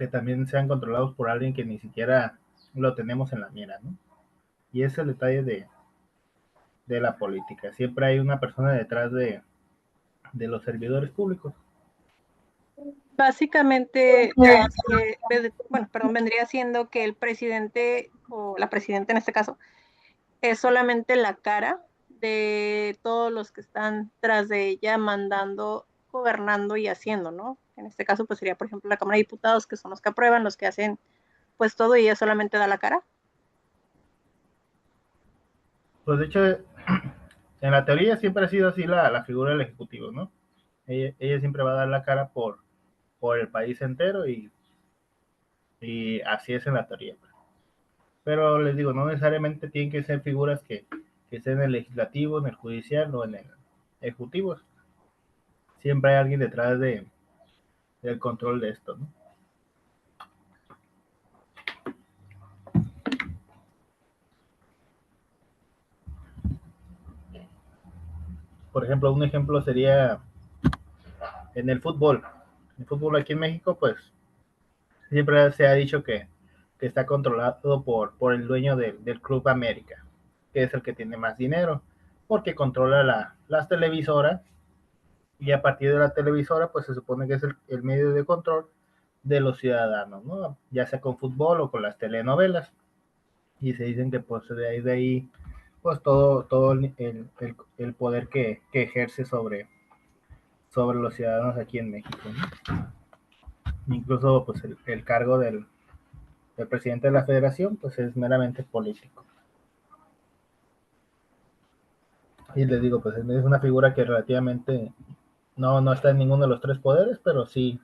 también sean controlados por alguien que ni siquiera lo tenemos en la mira, ¿no? Y ese es el detalle de la política. Siempre hay una persona detrás de los servidores públicos. Básicamente, vendría siendo que el presidente, o la presidenta en este caso, es solamente la cara de todos los que están tras de ella mandando, gobernando y haciendo, ¿no? En este caso, pues sería, por ejemplo, la Cámara de Diputados, que son los que aprueban, los que hacen, pues todo, y ella solamente da la cara. Pues de hecho, en la teoría siempre ha sido así la figura del Ejecutivo, ¿no? Ella siempre va a dar la cara por el país entero y así es en la teoría. Pero les digo, no necesariamente tienen que ser figuras que estén en el legislativo, en el judicial o en el ejecutivo. Siempre hay alguien detrás del control de esto, ¿no? Por ejemplo, un ejemplo sería en el fútbol. El fútbol aquí en México, pues, siempre se ha dicho que está controlado por el dueño del Club América, que es el que tiene más dinero, porque controla las televisoras, y a partir de la televisora, pues se supone que es el medio de control de los ciudadanos, ¿no? Ya sea con fútbol o con las telenovelas. Y se dicen que pues de ahí pues todo el poder que ejerce sobre los ciudadanos aquí en México, ¿no? Incluso pues el cargo del presidente de la federación pues es meramente político. Y les digo, pues es una figura que relativamente no está en ninguno de los tres poderes, pero sí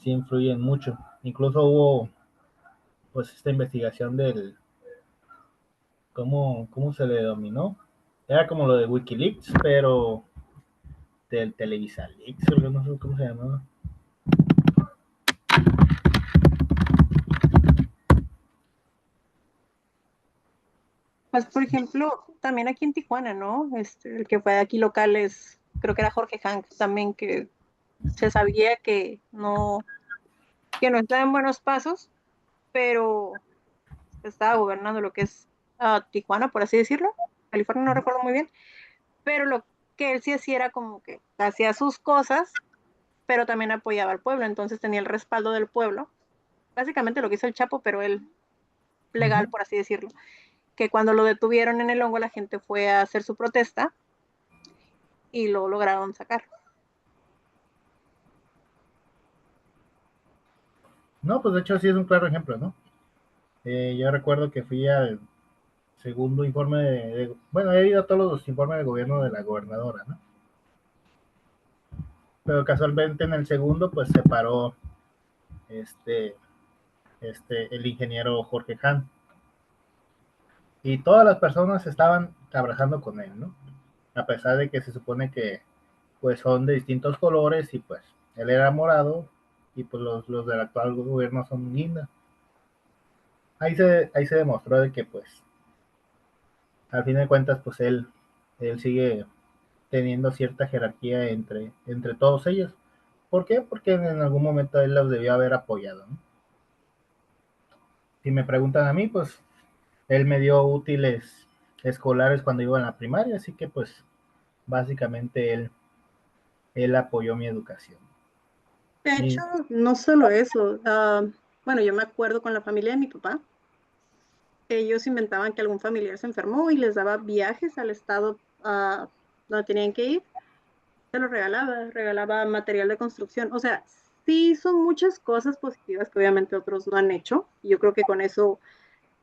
influyen mucho. Incluso hubo pues esta investigación del ¿cómo se le denominó? Era como lo de Wikileaks, pero del Televisa Leaks, no sé cómo se llamaba. Pues, por ejemplo, también aquí en Tijuana, ¿no? El que fue de aquí local creo que era Jorge Hank también, que se sabía que no está en buenos pasos, pero estaba gobernando lo que es a Tijuana, por así decirlo, California, no recuerdo muy bien, pero lo que él sí hacía era como que hacía sus cosas, pero también apoyaba al pueblo, entonces tenía el respaldo del pueblo, básicamente lo que hizo el Chapo, pero él legal, por así decirlo, que cuando lo detuvieron en el hongo la gente fue a hacer su protesta y lo lograron sacar. No, pues de hecho sí es un claro ejemplo, ¿no? Yo recuerdo que fui al segundo informe bueno, he ido a todos los informes de gobierno de la gobernadora, ¿no? Pero casualmente en el segundo, pues se paró el ingeniero Jorge Hahn. Y todas las personas estaban abrazando con él, ¿no? A pesar de que se supone que pues son de distintos colores y pues él era morado y pues los del actual gobierno son guinda. Ahí se demostró de que pues al fin de cuentas pues él sigue teniendo cierta jerarquía entre todos ellos. ¿Por qué? Porque en algún momento él los debió haber apoyado, ¿no? Si me preguntan a mí, pues él me dio útiles escolares cuando iba en la primaria, así que pues básicamente él apoyó mi educación. De hecho, no solo eso, bueno, yo me acuerdo con la familia de mi papá, ellos inventaban que algún familiar se enfermó y les daba viajes al estado donde tenían que ir, se los regalaba material de construcción, o sea, sí son muchas cosas positivas que obviamente otros no han hecho, y yo creo que con eso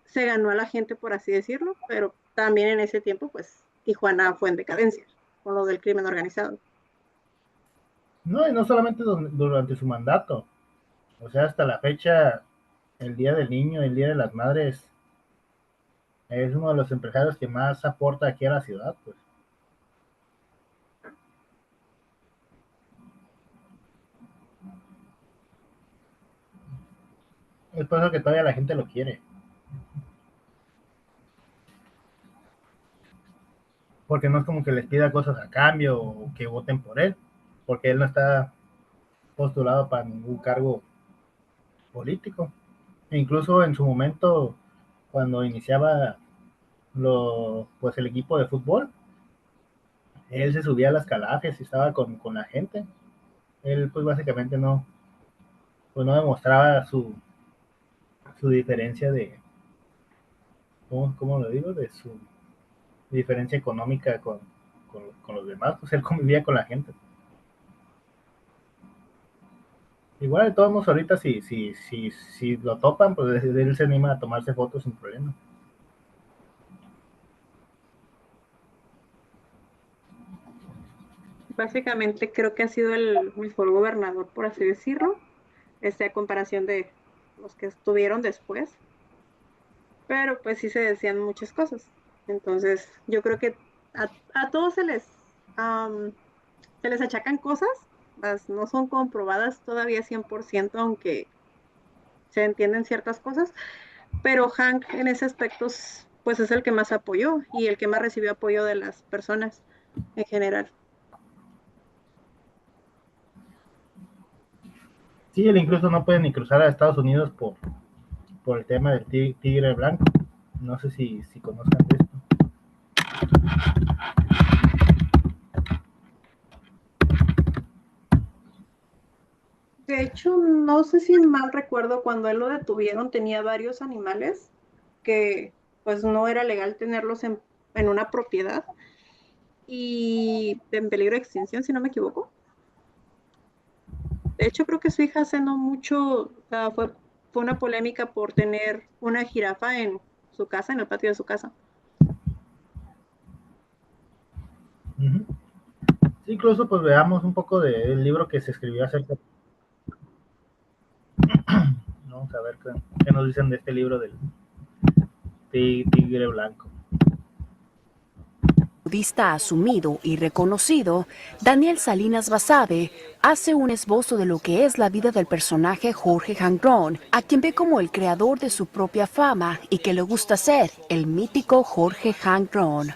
se ganó a la gente, por así decirlo, pero también en ese tiempo, pues, Tijuana fue en decadencia, con lo del crimen organizado. No, y no solamente durante su mandato, o sea, hasta la fecha, el Día del Niño, el Día de las Madres, es uno de los empresarios que más aporta aquí a la ciudad, pues. Es por eso que todavía la gente lo quiere. Porque no es como que les pida cosas a cambio o que voten por él, porque él no está postulado para ningún cargo político. E incluso en su momento, cuando iniciaba pues el equipo de fútbol, él se subía a las calafias y estaba con la gente. Él pues básicamente no demostraba su diferencia de, ¿cómo lo digo? De su diferencia económica con los demás, pues él convivía con la gente. Igual de todos modos ahorita si lo topan, pues él se anima a tomarse fotos sin problema. Básicamente creo que ha sido el mejor gobernador, por así decirlo, a comparación de los que estuvieron después. Pero pues sí se decían muchas cosas. Entonces yo creo que a todos se les achacan cosas, no son comprobadas todavía 100%, aunque se entienden ciertas cosas, pero Hank en ese aspecto pues es el que más apoyó y el que más recibió apoyo de las personas en general. Sí, él incluso no puede ni cruzar a Estados Unidos por el tema del tigre blanco. No sé si conozcan de esto. De hecho, no sé si mal recuerdo, cuando él lo detuvieron tenía varios animales que pues no era legal tenerlos en una propiedad y en peligro de extinción, si no me equivoco. De hecho, creo que su hija hace no mucho fue una polémica por tener una jirafa en su casa, en el patio de su casa. Uh-huh. Sí, incluso pues veamos un poco del libro que se escribió acerca. Vamos a ver qué nos dicen de este libro del tigre blanco. Periodista asumido y reconocido, Daniel Salinas Basabe hace un esbozo de lo que es la vida del personaje Jorge Hank Grön, a quien ve como el creador de su propia fama y que le gusta ser el mítico Jorge Hank Grön.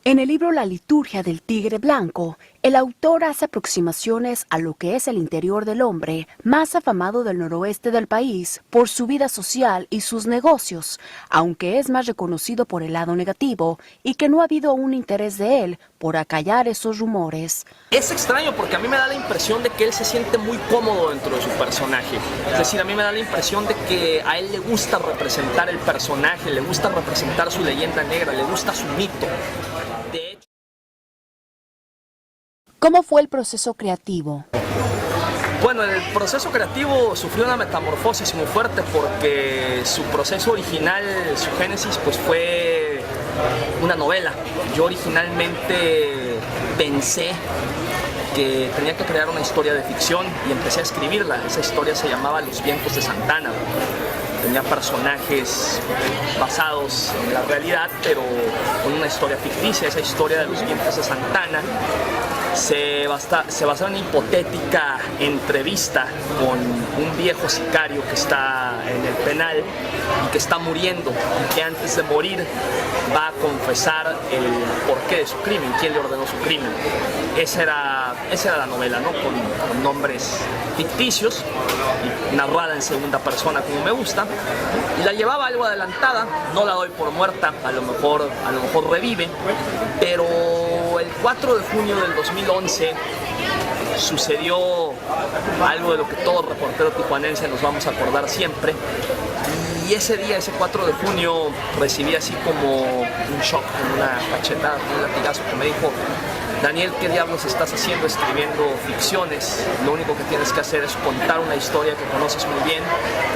En el libro La liturgia del tigre blanco, El autor hace aproximaciones a lo que es el interior del hombre más afamado del noroeste del país por su vida social y sus negocios, aunque es más reconocido por el lado negativo y que no ha habido un interés de él por acallar esos rumores. Es extraño porque a mí me da la impresión de que él se siente muy cómodo dentro de su personaje. Es decir, a mí me da la impresión de que a él le gusta representar el personaje, le gusta representar su leyenda negra, le gusta su mito. De hecho... ¿Cómo fue el proceso creativo? Bueno, el proceso creativo sufrió una metamorfosis muy fuerte porque su proceso original, su génesis, pues fue una novela. Yo originalmente pensé que tenía que crear una historia de ficción y empecé a escribirla. Esa historia se llamaba Los vientos de Santana. Tenía personajes basados en la realidad, pero con una historia ficticia. Esa historia de Los vientos de Santana se basa en una hipotética entrevista con un viejo sicario que está en el penal y que está muriendo y que antes de morir va a confesar el porqué de su crimen, quién le ordenó su crimen. Esa era la novela, ¿no? Con nombres ficticios y narrada en segunda persona como me gusta, y la llevaba algo adelantada. No la doy por muerta, a lo mejor revive, pero el 4 de junio del 2011 sucedió algo de lo que todo reportero tijuanense nos vamos a acordar siempre. Y ese día, ese 4 de junio, recibí así como un shock, como una cachetada, un latigazo que me dijo: Daniel, ¿qué diablos estás haciendo escribiendo ficciones? Lo único que tienes que hacer es contar una historia que conoces muy bien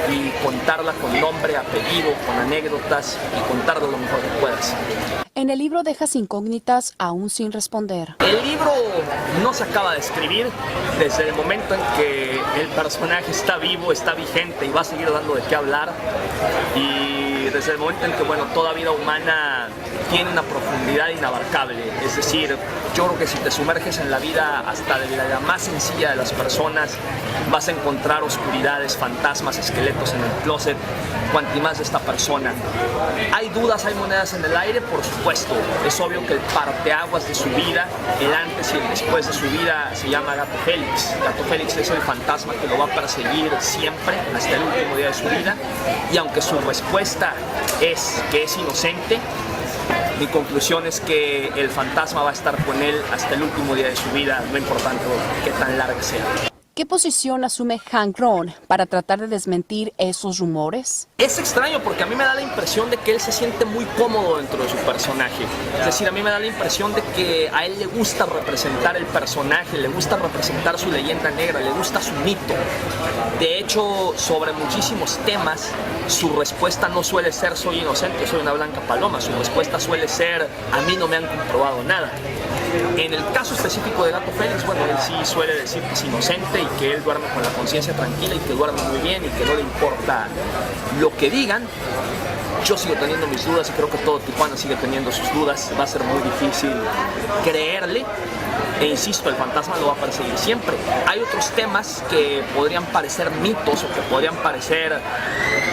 y contarla con nombre, apellido, con anécdotas y contarlo lo mejor que puedas. En el libro dejas incógnitas aún sin responder. El libro no se acaba de escribir desde el momento en que el personaje está vivo, está vigente y va a seguir dando de qué hablar. Y desde el momento en que, bueno, toda vida humana tiene una profundidad inabarcable. Es decir, yo creo que si te sumerges en la vida hasta de la más sencilla de las personas, vas a encontrar oscuridades, fantasmas, esqueletos en el closet, cuanto más de esta persona. Hay dudas, hay monedas en el aire, por supuesto. Es obvio que el parteaguas de su vida, el antes y el después de su vida, se llama Gato Félix. Gato Félix es el fantasma que lo va a perseguir siempre hasta el último día de su vida, y aunque su respuesta es que es inocente, mi conclusión es que el fantasma va a estar con él hasta el último día de su vida, no importando qué tan larga sea. ¿Qué posición asume Hank Ron para tratar de desmentir esos rumores? Es extraño porque a mí me da la impresión de que él se siente muy cómodo dentro de su personaje. Es decir, a mí me da la impresión de que a él le gusta representar el personaje, le gusta representar su leyenda negra, le gusta su mito. De hecho, sobre muchísimos temas, su respuesta no suele ser soy inocente, soy una blanca paloma. Su respuesta suele ser a mí no me han comprobado nada. En el caso específico de Gato Félix, bueno, él sí suele decir que es inocente y que él duerme con la conciencia tranquila y que duerme muy bien y que no le importa lo que digan. Yo sigo teniendo mis dudas y creo que todo Tijuana sigue teniendo sus dudas. Va a ser muy difícil creerle. E insisto, el fantasma lo va a perseguir siempre. Hay otros temas que podrían parecer mitos o que podrían parecer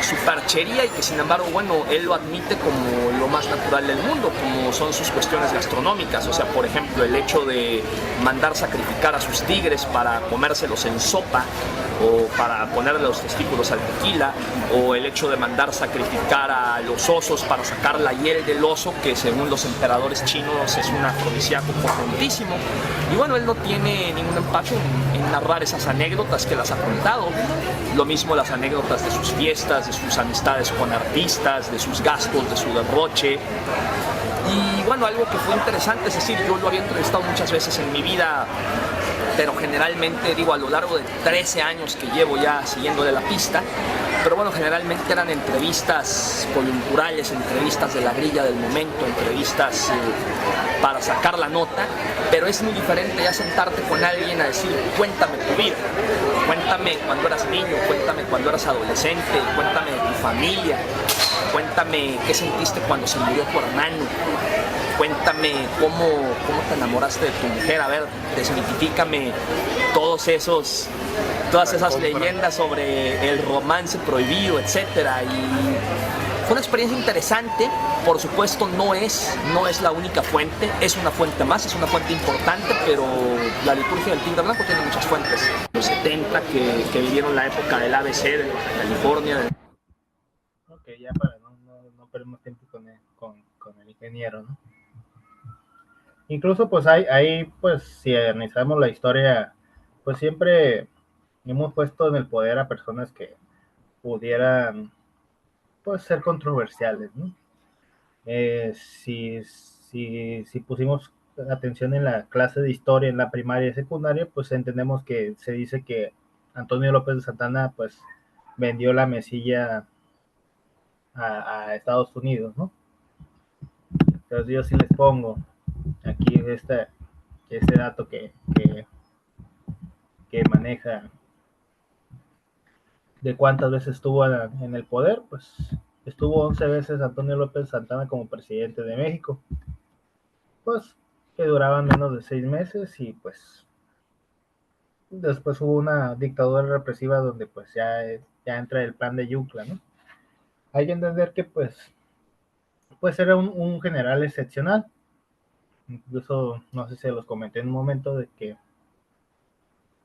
superchería y que sin embargo, bueno, él lo admite como lo más natural del mundo, como son sus cuestiones gastronómicas. O sea, por ejemplo, el hecho de mandar sacrificar a sus tigres para comérselos en sopa o para ponerle los testículos al tequila, o el hecho de mandar sacrificar a los osos para sacar la hiel del oso, que según los emperadores chinos es un afrodisíaco potentísimo. Y bueno, él no tiene ningún empacho en narrar esas anécdotas que las ha contado. Lo mismo las anécdotas de sus fiestas, de sus amistades con artistas, de sus gastos, de su derroche. Y bueno, algo que fue interesante, es decir, yo lo había entrevistado muchas veces en mi vida, pero generalmente, digo, a lo largo de 13 años que llevo ya siguiéndole la pista, pero bueno, generalmente eran entrevistas coyunturales, entrevistas de la grilla del momento, entrevistas para sacar la nota, pero es muy diferente ya sentarte con alguien a decir, cuéntame tu vida, cuéntame cuando eras niño, cuéntame cuando eras adolescente, cuéntame de tu familia, cuéntame qué sentiste cuando se murió tu hermano, cuéntame cómo te enamoraste de tu mujer, a ver, desmitifícame todas esas leyendas sobre el romance prohibido, etcétera. Y Fue una experiencia interesante, por supuesto no es la única fuente, es una fuente más, es una fuente importante, pero la liturgia del Tigre Blanco tiene muchas fuentes. Los 70 que vivieron la época del ABC, de Baja California. Ok, ya para no perdemos tiempo con el ingeniero, ¿no? Incluso pues hay pues si analizamos la historia, pues siempre hemos puesto en el poder a personas que pudieran pues ser controversiales, ¿no? Si pusimos atención en la clase de historia en la primaria y secundaria, pues entendemos que se dice que Antonio López de Santana pues vendió la mesilla a Estados Unidos, ¿no? Entonces yo sí les pongo aquí este dato que maneja de cuántas veces estuvo en el poder, pues estuvo 11 veces Antonio López Santana como presidente de México, pues que duraban menos de 6 meses y pues después hubo una dictadura represiva donde pues ya entra el plan de Yucla, ¿no? Hay que entender que pues era un general excepcional, incluso no sé si los comenté en un momento de que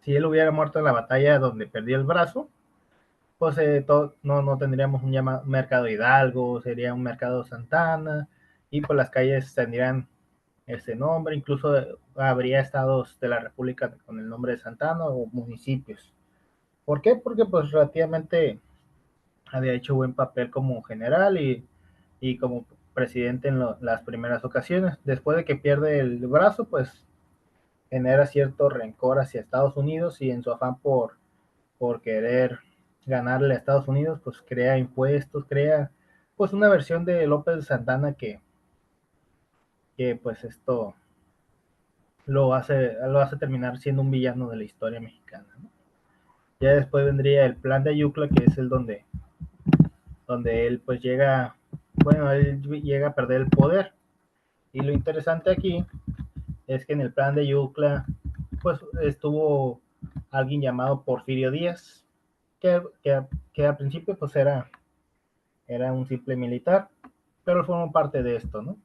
si él hubiera muerto en la batalla donde perdió el brazo, pues no tendríamos un mercado Hidalgo, sería un mercado Santana, y pues las calles tendrían ese nombre, incluso habría estados de la República con el nombre de Santana o municipios. ¿Por qué? Porque pues relativamente había hecho buen papel como general y como presidente en las primeras ocasiones. Después de que pierde el brazo, pues genera cierto rencor hacia Estados Unidos y en su afán por querer ganarle a Estados Unidos, pues crea impuestos, crea pues una versión de López Santana que pues esto lo hace terminar siendo un villano de la historia mexicana, ¿no? Ya después vendría el plan de Ayutla, que es el donde él pues llega a perder el poder. Y lo interesante aquí es que en el plan de Ayutla pues estuvo alguien llamado Porfirio Díaz, que al principio pues era un simple militar, pero formó parte de esto, ¿no?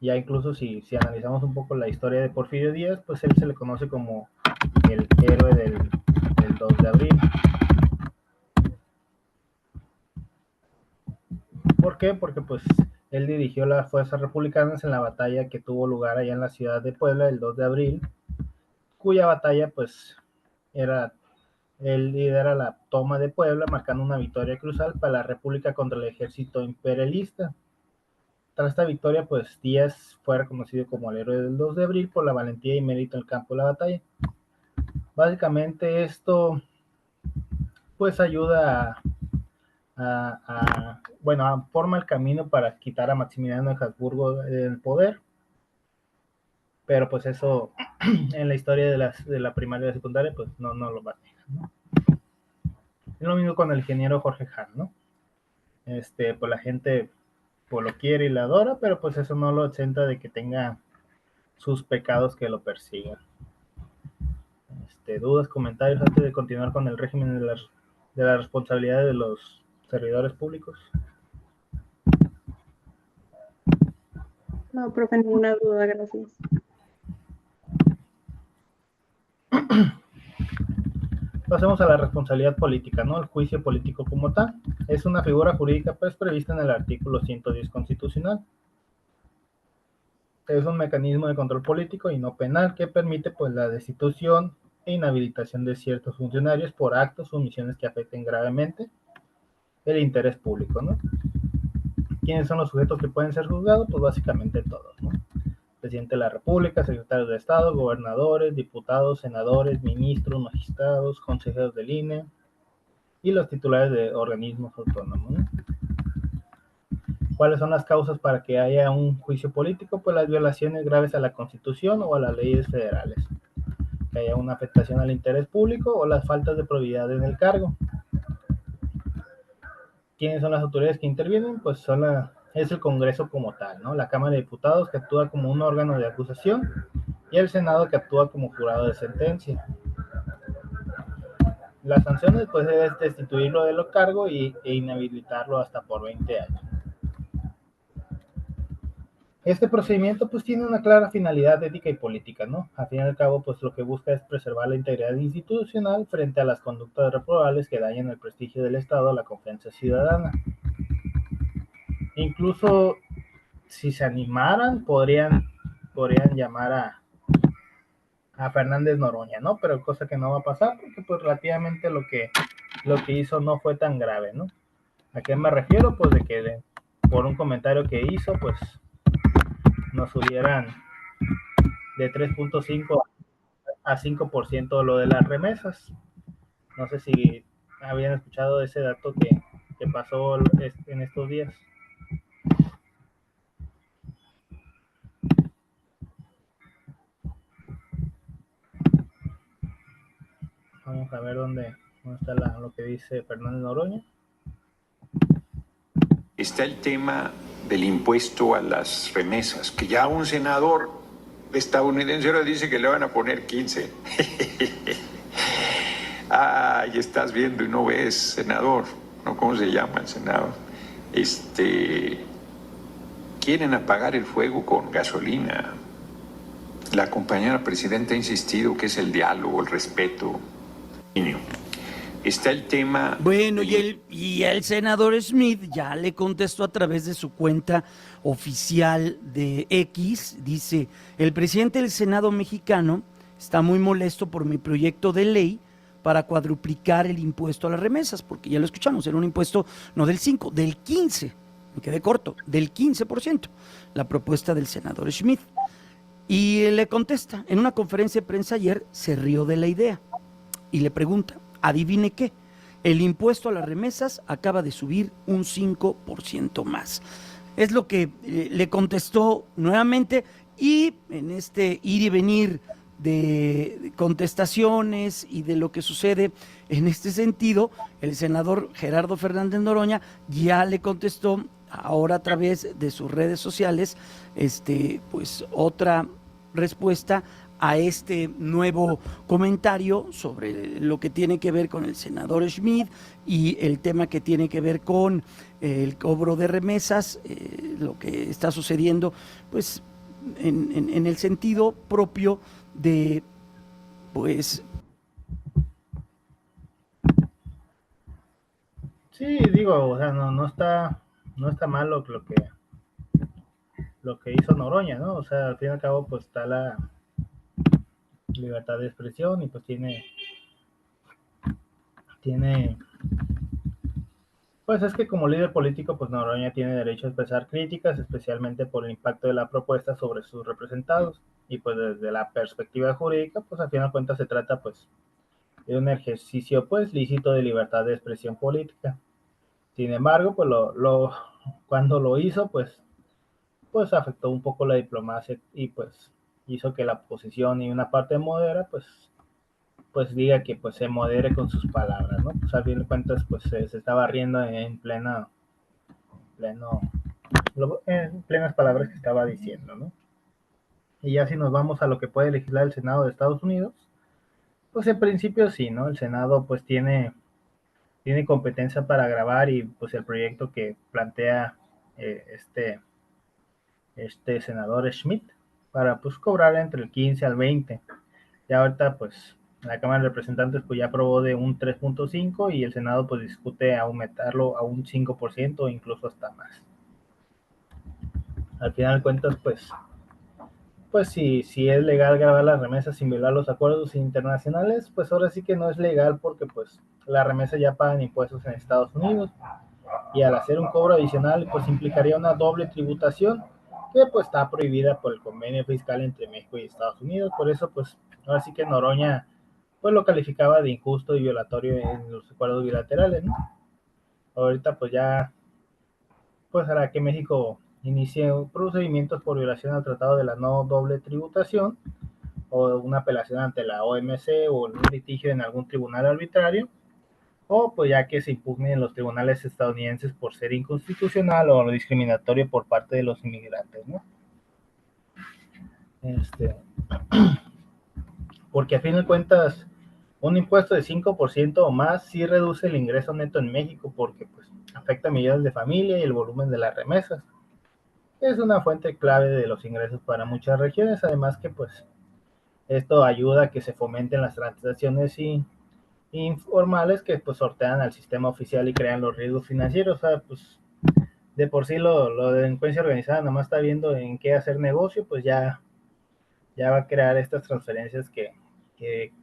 Ya incluso si analizamos un poco la historia de Porfirio Díaz, pues él se le conoce como el héroe del 2 de abril. ¿Por qué? Porque pues él dirigió las fuerzas republicanas en la batalla que tuvo lugar allá en la ciudad de Puebla el 2 de abril, cuya batalla pues él lidera la toma de Puebla, marcando una victoria crucial para la República contra el ejército imperialista. Tras esta victoria, pues Díaz fue reconocido como el héroe del 2 de abril por la valentía y mérito en el campo de la batalla. Básicamente esto pues ayuda forma el camino para quitar a Maximiliano de Habsburgo del poder, pero pues eso en la historia de la primaria y la secundaria pues no lo maneja, ¿no? Es lo mismo con el ingeniero Jorge Hahn, ¿no? Pues la gente pues lo quiere y lo adora, pero pues eso no lo exenta de que tenga sus pecados que lo persigan. Dudas, comentarios antes de continuar con el régimen de la responsabilidad de los servidores públicos. No, profe, ninguna duda, gracias. Pasemos a la responsabilidad política, ¿no? El juicio político como tal es una figura jurídica pues prevista en el artículo 110 constitucional. Es un mecanismo de control político y no penal que permite pues la destitución e inhabilitación de ciertos funcionarios por actos o omisiones que afecten gravemente el interés público, ¿no? ¿Quiénes son los sujetos que pueden ser juzgados? Pues básicamente todos, ¿no? Presidente de la República, secretarios de Estado, gobernadores, diputados, senadores, ministros, magistrados, consejeros del INE y los titulares de organismos autónomos, ¿no? ¿Cuáles son las causas para que haya un juicio político? Pues las violaciones graves a la Constitución o a las leyes federales, que haya una afectación al interés público o las faltas de probidad en el cargo. ¿Quiénes son las autoridades que intervienen? Pues es el Congreso como tal, ¿no? La Cámara de Diputados, que actúa como un órgano de acusación, y el Senado, que actúa como jurado de sentencia. Las sanciones pues es destituirlo de los cargos e inhabilitarlo hasta por 20 años. Este procedimiento pues tiene una clara finalidad ética y política, ¿no? Al fin y al cabo pues lo que busca es preservar la integridad institucional frente a las conductas reprobables que dañan el prestigio del Estado, la confianza ciudadana. Incluso si se animaran podrían llamar a Fernández Noroña, ¿no? Pero cosa que no va a pasar porque pues relativamente lo que hizo no fue tan grave, ¿no? ¿A qué me refiero? Pues de que por un comentario que hizo pues nos subieran de 3.5 a 5% lo de las remesas. No sé si habían escuchado ese dato que pasó en estos días. Vamos a ver dónde está lo que dice Fernández Noroña. Está el tema del impuesto a las remesas, que ya un senador estadounidense ahora dice que le van a poner 15. Ay, estás viendo y no ves, senador, ¿no? ¿Cómo se llama el senador? Quieren apagar el fuego con gasolina. La compañera presidenta ha insistido que es el diálogo, el respeto. Está el tema... Bueno, y el senador Smith ya le contestó a través de su cuenta oficial de X. Dice, el presidente del Senado mexicano está muy molesto por mi proyecto de ley para cuadruplicar el impuesto a las remesas, porque ya lo escuchamos, era un impuesto no del 5, del 15, me quedé corto, del 15%, la propuesta del senador Smith. Y le contesta, en una conferencia de prensa ayer se rió de la idea y le pregunta, adivine qué, el impuesto a las remesas acaba de subir un 5% más. Es lo que le contestó nuevamente, y en este ir y venir de contestaciones y de lo que sucede en este sentido, el senador Gerardo Fernández Noroña ya le contestó ahora a través de sus redes sociales, pues otra respuesta a este nuevo comentario sobre lo que tiene que ver con el senador Schmidt y el tema que tiene que ver con el cobro de remesas, lo que está sucediendo pues en el sentido propio de pues... Sí, digo, o sea, no está mal lo que hizo Noroña, ¿no? O sea, al fin y al cabo pues está la libertad de expresión y pues tiene pues es que como líder político pues Noroña tiene derecho a expresar críticas, especialmente por el impacto de la propuesta sobre sus representados, y pues desde la perspectiva jurídica pues al final de cuentas se trata pues de un ejercicio pues lícito de libertad de expresión política. Sin embargo pues cuando lo hizo pues afectó un poco la diplomacia y pues hizo que la oposición y una parte modera pues diga que pues se modere con sus palabras, ¿no? Pues al fin de cuentas pues se estaba riendo en plenas palabras que estaba diciendo, ¿no? Y ya si nos vamos a lo que puede legislar el Senado de Estados Unidos, pues en principio sí, ¿no? El Senado pues tiene competencia para grabar, y pues el proyecto que plantea este senador Schmidt para pues cobrar entre el 15 al 20. Ya ahorita pues la Cámara de Representantes pues ya aprobó de un 3.5 y el Senado pues discute aumentarlo a un 5% o incluso hasta más. Al final de cuentas pues si es legal grabar las remesas sin violar los acuerdos internacionales, pues ahora sí que no es legal, porque pues las remesas ya pagan impuestos en Estados Unidos, y al hacer un cobro adicional pues implicaría una doble tributación que pues está prohibida por el convenio fiscal entre México y Estados Unidos. Por eso pues ahora sí que Noroña pues lo calificaba de injusto y violatorio en los acuerdos bilaterales, ¿no? Ahorita pues ya pues hará que México inicie procedimientos por violación al tratado de la no doble tributación, o una apelación ante la OMC o un litigio en algún tribunal arbitrario, o pues ya que se impugne en los tribunales estadounidenses por ser inconstitucional o discriminatorio por parte de los inmigrantes, ¿no? Porque a fin de cuentas un impuesto de 5% o más sí reduce el ingreso neto en México, porque pues afecta a millones de familias y el volumen de las remesas. es una fuente clave de los ingresos para muchas regiones, además que pues esto ayuda a que se fomenten las transacciones informales que pues sortean al sistema oficial y crean los riesgos financieros. O sea, pues de por sí lo de delincuencia organizada nada más está viendo en qué hacer negocio, pues ya va a crear estas transferencias que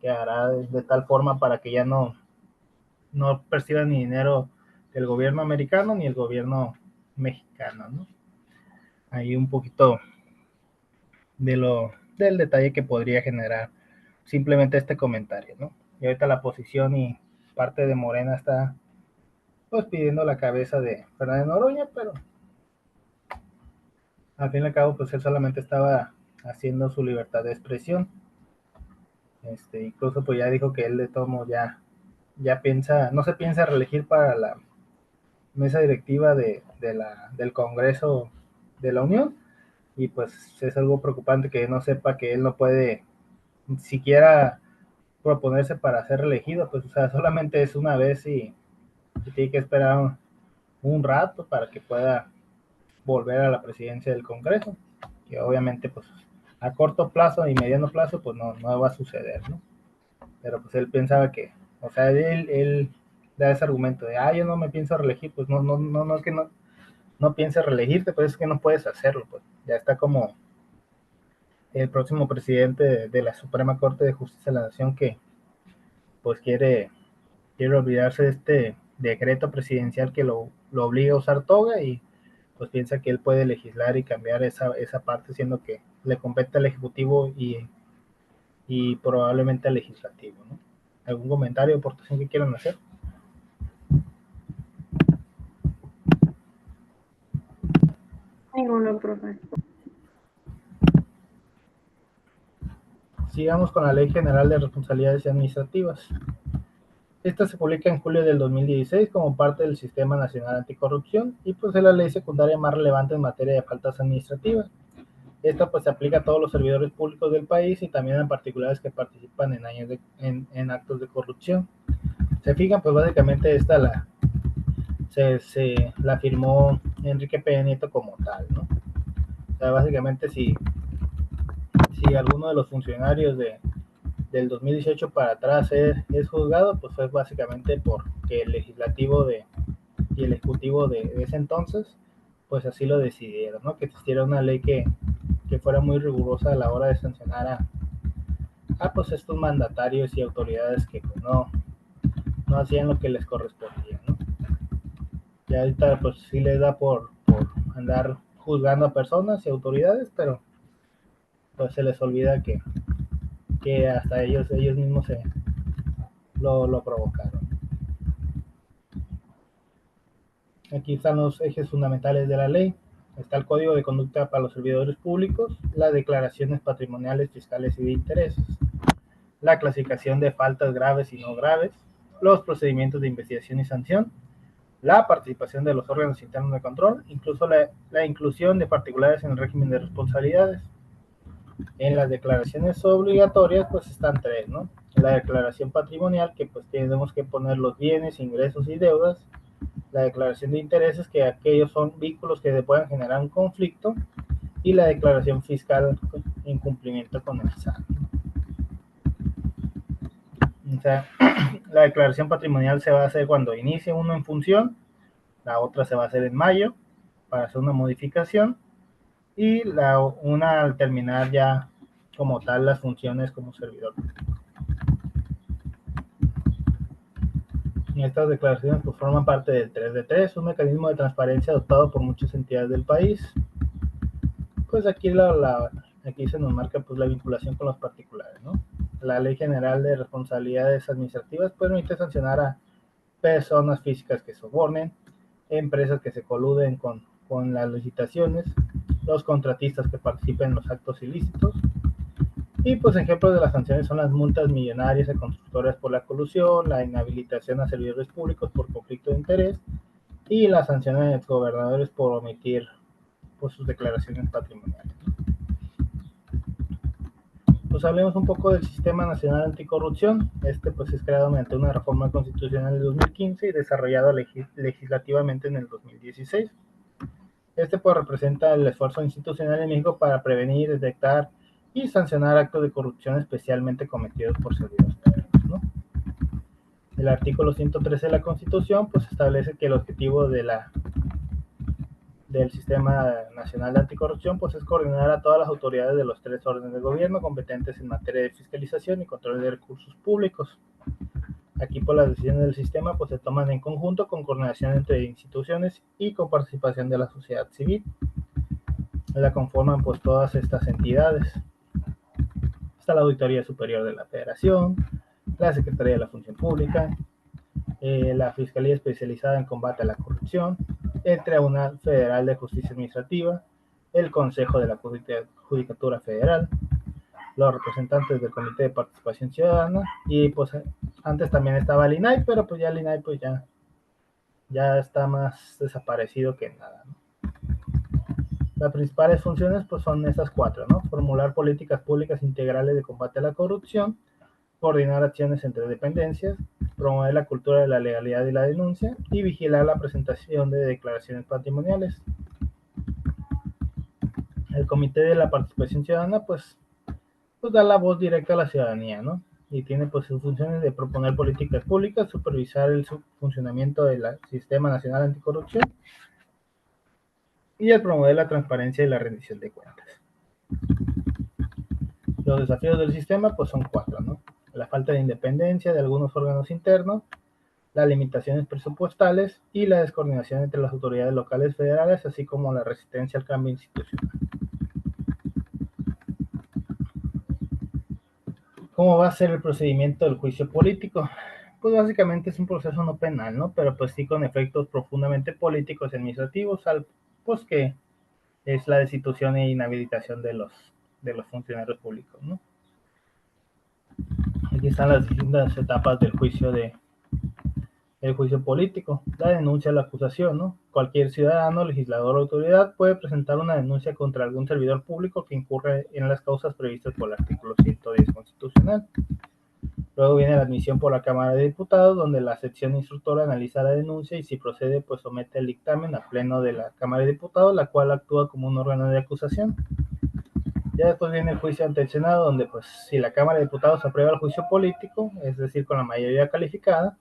hará de tal forma para que ya no perciban ni dinero del gobierno americano ni el gobierno mexicano, ¿no? Hay un poquito del detalle que podría generar simplemente este comentario, ¿no? Y ahorita la oposición y parte de Morena está pues pidiendo la cabeza de Fernández Noroña, pero al fin y al cabo pues él solamente estaba haciendo su libertad de expresión. Incluso pues ya dijo que él de todo modo ya piensa, no se piensa reelegir para la mesa directiva del Congreso de la Unión, y pues es algo preocupante que no sepa que él no puede ni siquiera proponerse para ser reelegido, pues o sea, solamente es una vez y tiene que esperar un rato para que pueda volver a la presidencia del Congreso, que obviamente pues a corto plazo y mediano plazo pues no va a suceder, ¿no? Pero pues él pensaba que, o sea, él da ese argumento de, yo no me pienso reelegir, pues no es que no pienses reelegirte, pero es que no puedes hacerlo, pues ya está como el próximo presidente de la Suprema Corte de Justicia de la Nación que pues quiere olvidarse de este decreto presidencial que lo obliga a usar toga, y pues piensa que él puede legislar y cambiar esa parte, siendo que le compete al Ejecutivo y probablemente al Legislativo, ¿no? ¿Algún comentario o aportación que quieran hacer? Ninguno, profe. Sigamos con la Ley General de Responsabilidades Administrativas. Esta se publica en julio del 2016 como parte del Sistema Nacional Anticorrupción y pues es la ley secundaria más relevante en materia de faltas administrativas. Esta pues se aplica a todos los servidores públicos del país y también a particulares que participan en actos de corrupción. Se fijan, pues básicamente esta la firmó Enrique Peña Nieto como tal, ¿no? O sea, básicamente si alguno de los funcionarios del 2018 para atrás es juzgado, pues fue básicamente porque el legislativo y el ejecutivo de ese entonces, pues así lo decidieron, ¿no? Que existiera una ley que fuera muy rigurosa a la hora de sancionar a pues estos mandatarios y autoridades que pues no hacían lo que les correspondía, ¿no? Ya ahorita pues sí les da por andar juzgando a personas y autoridades, pero pues se les olvida que hasta ellos mismos lo provocaron. Aquí están los ejes fundamentales de la ley. Está el Código de Conducta para los Servidores Públicos, las declaraciones patrimoniales, fiscales y de intereses, la clasificación de faltas graves y no graves, los procedimientos de investigación y sanción, la participación de los órganos internos de control, incluso la inclusión de particulares en el régimen de responsabilidades. En las declaraciones obligatorias pues están tres, ¿no? La declaración patrimonial, que pues tenemos que poner los bienes, ingresos y deudas. La declaración de intereses, que aquellos son vínculos que se puedan generar un conflicto. Y la declaración fiscal en cumplimiento con el SAT. O sea, la declaración patrimonial se va a hacer cuando inicie uno en función, la otra se va a hacer en mayo para hacer una modificación, y una al terminar ya como tal las funciones como servidor. Y estas declaraciones pues forman parte del 3 de 3, un mecanismo de transparencia adoptado por muchas entidades del país. Pues aquí aquí se nos marca pues la vinculación con los particulares, ¿no? La Ley General de Responsabilidades Administrativas permite sancionar a personas físicas que sobornen, empresas que se coluden con las licitaciones, los contratistas que participen en los actos ilícitos. Y pues ejemplos de las sanciones son las multas millonarias a constructoras por la colusión, la inhabilitación a servidores públicos por conflicto de interés y las sanciones a gobernadores por omitir pues, sus declaraciones patrimoniales. Pues hablemos un poco del Sistema Nacional Anticorrupción. Pues es creado mediante una reforma constitucional en el 2015 y desarrollado legislativamente en el 2016. Este pues representa el esfuerzo institucional en México para prevenir, detectar y sancionar actos de corrupción especialmente cometidos por servidores públicos, ¿no? El artículo 113 de la Constitución pues establece que el objetivo del Sistema Nacional de Anticorrupción pues es coordinar a todas las autoridades de los 3 órdenes de gobierno competentes en materia de fiscalización y control de recursos públicos. Aquí pues las decisiones del sistema pues se toman en conjunto con coordinación entre instituciones y con participación de la sociedad civil. La conforman pues todas estas entidades. Está la Auditoría Superior de la Federación, la Secretaría de la Función Pública, la Fiscalía Especializada en Combate a la Corrupción, el Tribunal Federal de Justicia Administrativa, el Consejo de la Judicatura Federal, los representantes del Comité de Participación Ciudadana, y pues antes también estaba el INAI, pero pues ya el INAI pues ya está más desaparecido que nada, ¿no? Las principales funciones pues son estas 4, ¿no? Formular políticas públicas integrales de combate a la corrupción, coordinar acciones entre dependencias, promover la cultura de la legalidad y la denuncia, y vigilar la presentación de declaraciones patrimoniales. El Comité de la Participación Ciudadana pues da la voz directa a la ciudadanía, ¿no? Y tiene pues sus funciones de proponer políticas públicas, supervisar el funcionamiento del Sistema Nacional Anticorrupción y el promover la transparencia y la rendición de cuentas. Los desafíos del sistema pues son 4, ¿no? La falta de independencia de algunos órganos internos, las limitaciones presupuestales y la descoordinación entre las autoridades locales federales, así como la resistencia al cambio institucional. ¿Cómo va a ser el procedimiento del juicio político? Pues básicamente es un proceso no penal, ¿no? Pero pues sí con efectos profundamente políticos y administrativos, pues que es la destitución e inhabilitación de los funcionarios públicos, ¿no? Aquí están las distintas etapas del juicio político. La denuncia, la acusación, ¿no? Cualquier ciudadano, legislador o autoridad puede presentar una denuncia contra algún servidor público que incurre en las causas previstas por el artículo 110 constitucional. Luego viene la admisión por la Cámara de Diputados, donde la sección instructora analiza la denuncia y si procede, pues somete el dictamen a pleno de la Cámara de Diputados, la cual actúa como un órgano de acusación. Ya después viene el juicio ante el Senado, donde pues si la Cámara de Diputados aprueba el juicio político, es decir, con la mayoría calificada,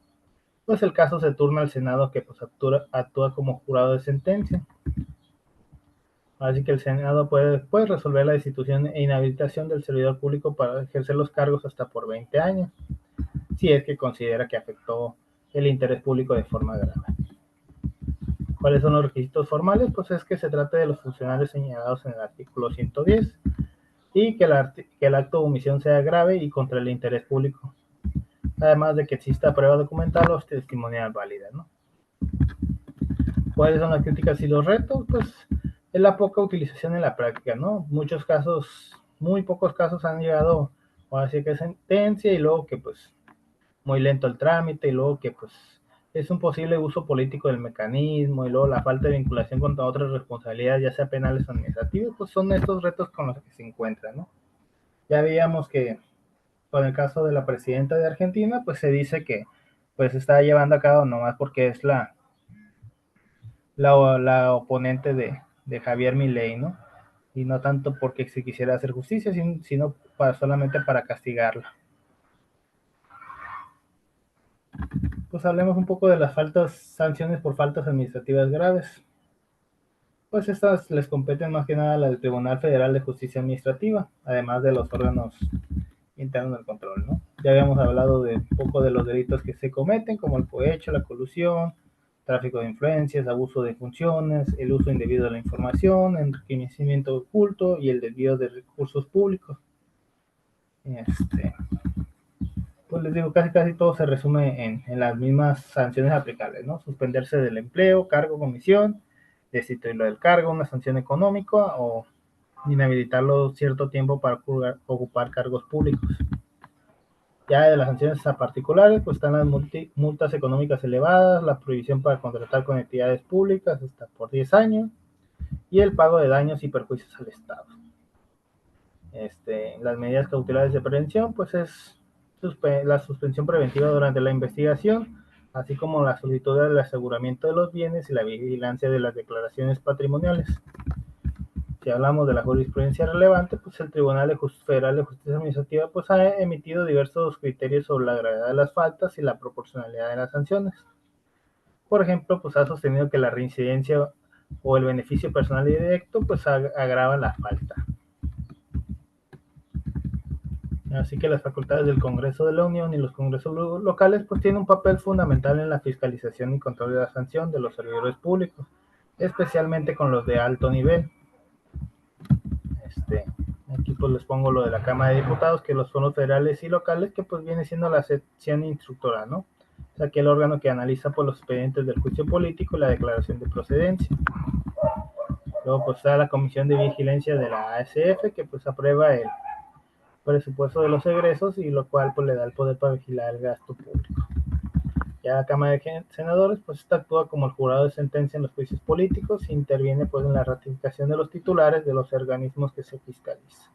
pues el caso se turna al Senado, que pues actúa como jurado de sentencia. Así que el Senado puede resolver la destitución e inhabilitación del servidor público para ejercer los cargos hasta por 20 años, si es que considera que afectó el interés público de forma grave. ¿Cuáles son los requisitos formales? Pues es que se trate de los funcionarios señalados en el artículo 110 y que el acto de omisión sea grave y contra el interés público, además de que exista prueba documental o testimonial válida, ¿no? ¿Cuáles son las críticas y los retos? Pues es la poca utilización en la práctica, ¿no? Muy pocos casos han llegado a que sentencia y luego que pues muy lento el trámite y luego que pues es un posible uso político del mecanismo y luego la falta de vinculación contra otras responsabilidades, ya sea penales o administrativas, pues son estos retos con los que se encuentran, ¿no? Ya veíamos que con el caso de la presidenta de Argentina, pues se dice que pues está llevando a cabo nomás porque es la oponente de Javier Milei, ¿no? Y no tanto porque se quisiera hacer justicia, sino solamente para castigarla. Pues hablemos un poco de las sanciones por faltas administrativas graves. Pues estas les competen más que nada a la del Tribunal Federal de Justicia Administrativa, además de los órganos internos del control, ¿no? Ya habíamos hablado de un poco de los delitos que se cometen, como el cohecho, la colusión, tráfico de influencias, abuso de funciones, el uso indebido de la información, enriquecimiento oculto y el desvío de recursos públicos. Pues les digo, casi todo se resume en las mismas sanciones aplicables, ¿no? Suspenderse del empleo, cargo, comisión, destituirlo del cargo, una sanción económica o inhabilitarlo cierto tiempo para ocupar cargos públicos. Ya de las sanciones a particulares, pues están las multas económicas elevadas, la prohibición para contratar con entidades públicas hasta por 10 años y el pago de daños y perjuicios al Estado. Las medidas cautelares de prevención, pues es la suspensión preventiva durante la investigación, así como la solicitud del aseguramiento de los bienes y la vigilancia de las declaraciones patrimoniales. Si hablamos de la jurisprudencia relevante, pues el Tribunal Federal de Justicia Administrativa pues ha emitido diversos criterios sobre la gravedad de las faltas y la proporcionalidad de las sanciones. Por ejemplo, pues ha sostenido que la reincidencia o el beneficio personal y directo pues agrava la falta. Así que las facultades del Congreso de la Unión y los congresos locales pues tienen un papel fundamental en la fiscalización y control de la sanción de los servidores públicos, especialmente con los de alto nivel. Aquí pues les pongo lo de la Cámara de Diputados, que los fondos federales y locales, que pues viene siendo la sección instructora, ¿no? Es aquel órgano que analiza pues los expedientes del juicio político y la declaración de procedencia. Luego pues está la Comisión de Vigilancia de la ASF, que pues aprueba el presupuesto de los egresos y lo cual pues le da el poder para vigilar el gasto público. Ya la Cámara de Senadores pues esta actúa como el jurado de sentencia en los juicios políticos e interviene pues en la ratificación de los titulares de los organismos que se fiscalizan.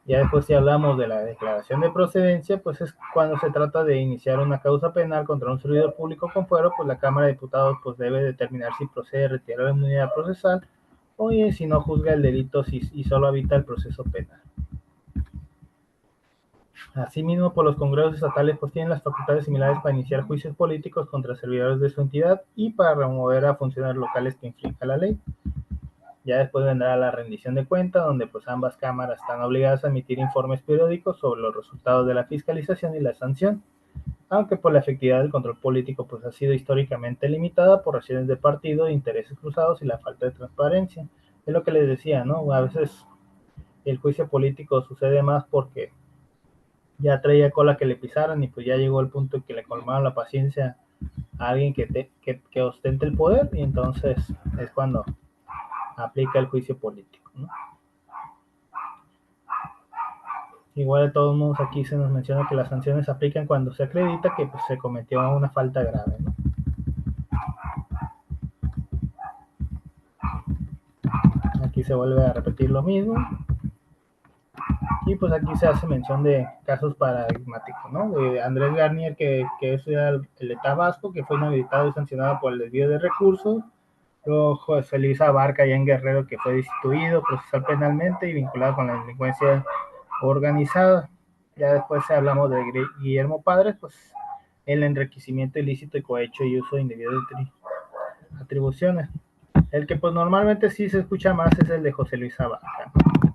Ya después si hablamos de la declaración de procedencia, pues es cuando se trata de iniciar una causa penal contra un servidor público con fuero, pues la Cámara de Diputados pues debe determinar si procede a retirar la inmunidad procesal o si no juzga el delito y solo evita el proceso penal. Asimismo, por los congresos estatales pues tienen las facultades similares para iniciar juicios políticos contra servidores de su entidad y para remover a funcionarios locales que infrinjan la ley. Ya después vendrá la rendición de cuentas, donde pues ambas cámaras están obligadas a emitir informes periódicos sobre los resultados de la fiscalización y la sanción, aunque por la efectividad del control político pues ha sido históricamente limitada por razones de partido, intereses cruzados y la falta de transparencia. Es lo que les decía, ¿no? A veces el juicio político sucede más porque ya traía cola que le pisaran y pues ya llegó el punto en que le colmaron la paciencia a alguien que ostente el poder y entonces es cuando aplica el juicio político, ¿no? Igual de todos modos aquí se nos menciona que las sanciones se aplican cuando se acredita que pues, se cometió una falta grave, ¿no? Aquí se vuelve a repetir lo mismo. Y pues aquí se hace mención de casos paradigmáticos, ¿no? De Andrés Garnier, que es el de Tabasco, que fue inhabilitado y sancionado por el desvío de recursos. Luego José Luis Abarca, allá en Guerrero, que fue destituido, procesal penalmente y vinculado con la delincuencia organizada. Ya después hablamos de Guillermo Padres, pues el enriquecimiento ilícito y cohecho y uso indebido de atribuciones. El que pues normalmente sí se escucha más es el de José Luis Abarca, ¿no?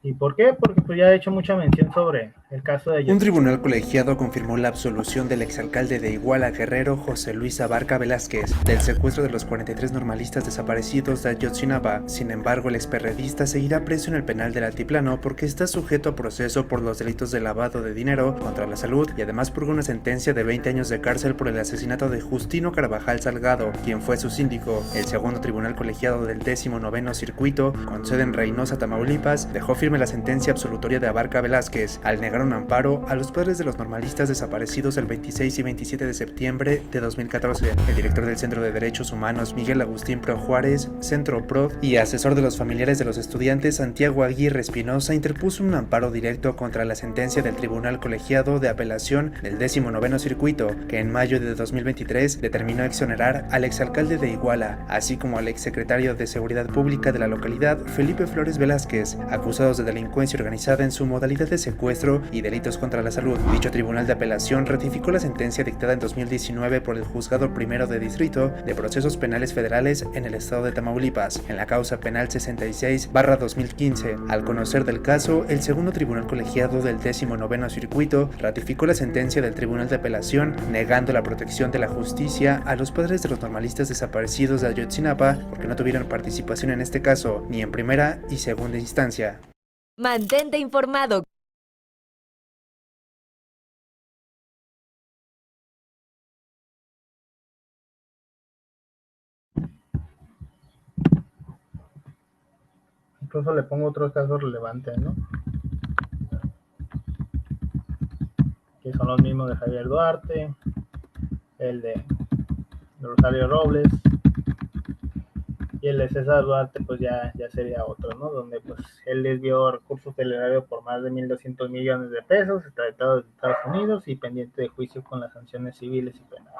¿Y por qué? Porque pues ya he hecho mucha mención sobre el caso de Un tribunal colegiado confirmó la absolución del exalcalde de Iguala Guerrero, José Luis Abarca Velázquez, del secuestro de los 43 normalistas desaparecidos de Ayotzinapa. Sin embargo, el experredista seguirá preso en el penal del Altiplano porque está sujeto a proceso por los delitos de lavado de dinero contra la salud y además purga una sentencia de 20 años de cárcel por el asesinato de Justino Carvajal Salgado, quien fue su síndico. El segundo tribunal colegiado del 19º circuito, con sede en Reynosa, Tamaulipas, dejó firme la sentencia absolutoria de Abarca Velázquez al negar un amparo a los padres de los normalistas desaparecidos el 26 y 27 de septiembre de 2014. El director del Centro de Derechos Humanos, Miguel Agustín Pro Juárez, Centro PRO, y asesor de los familiares de los estudiantes, Santiago Aguirre Espinosa, interpuso un amparo directo contra la sentencia del Tribunal Colegiado de Apelación del 19º circuito, que en mayo de 2023 determinó exonerar al exalcalde de Iguala, así como al exsecretario de Seguridad Pública de la localidad, Felipe Flores Velázquez, acusados de delincuencia organizada en su modalidad de secuestro y delitos contra la salud. Dicho tribunal de apelación ratificó la sentencia dictada en 2019 por el Juzgado Primero de Distrito de Procesos Penales Federales en el estado de Tamaulipas, en la causa penal 66/2015. Al conocer del caso, el segundo tribunal colegiado del 19º circuito ratificó la sentencia del tribunal de apelación, negando la protección de la justicia a los padres de los normalistas desaparecidos de Ayotzinapa porque no tuvieron participación en este caso, ni en primera y segunda instancia. Mantente informado. Incluso le pongo otros casos relevantes, ¿no? Que son los mismos de Javier Duarte, el de Rosario Robles, y el de César Duarte pues ya sería otro, ¿no? Donde pues él desvió recursos del erario por más de 1.200 millones de pesos, extraditado de Estados Unidos y pendiente de juicio con las sanciones civiles y penales.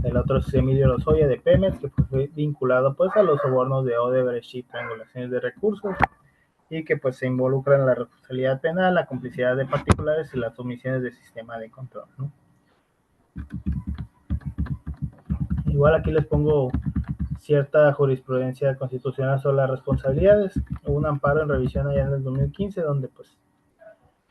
El otro es Emilio Lozoya de Pemex, que pues, fue vinculado pues a los sobornos de Odebrecht y triangulaciones de recursos, y que pues se involucra en la responsabilidad penal, la complicidad de particulares y las omisiones del sistema de control, ¿no? Igual aquí les pongo cierta jurisprudencia constitucional sobre las responsabilidades. Hubo un amparo en revisión allá en el 2015 donde pues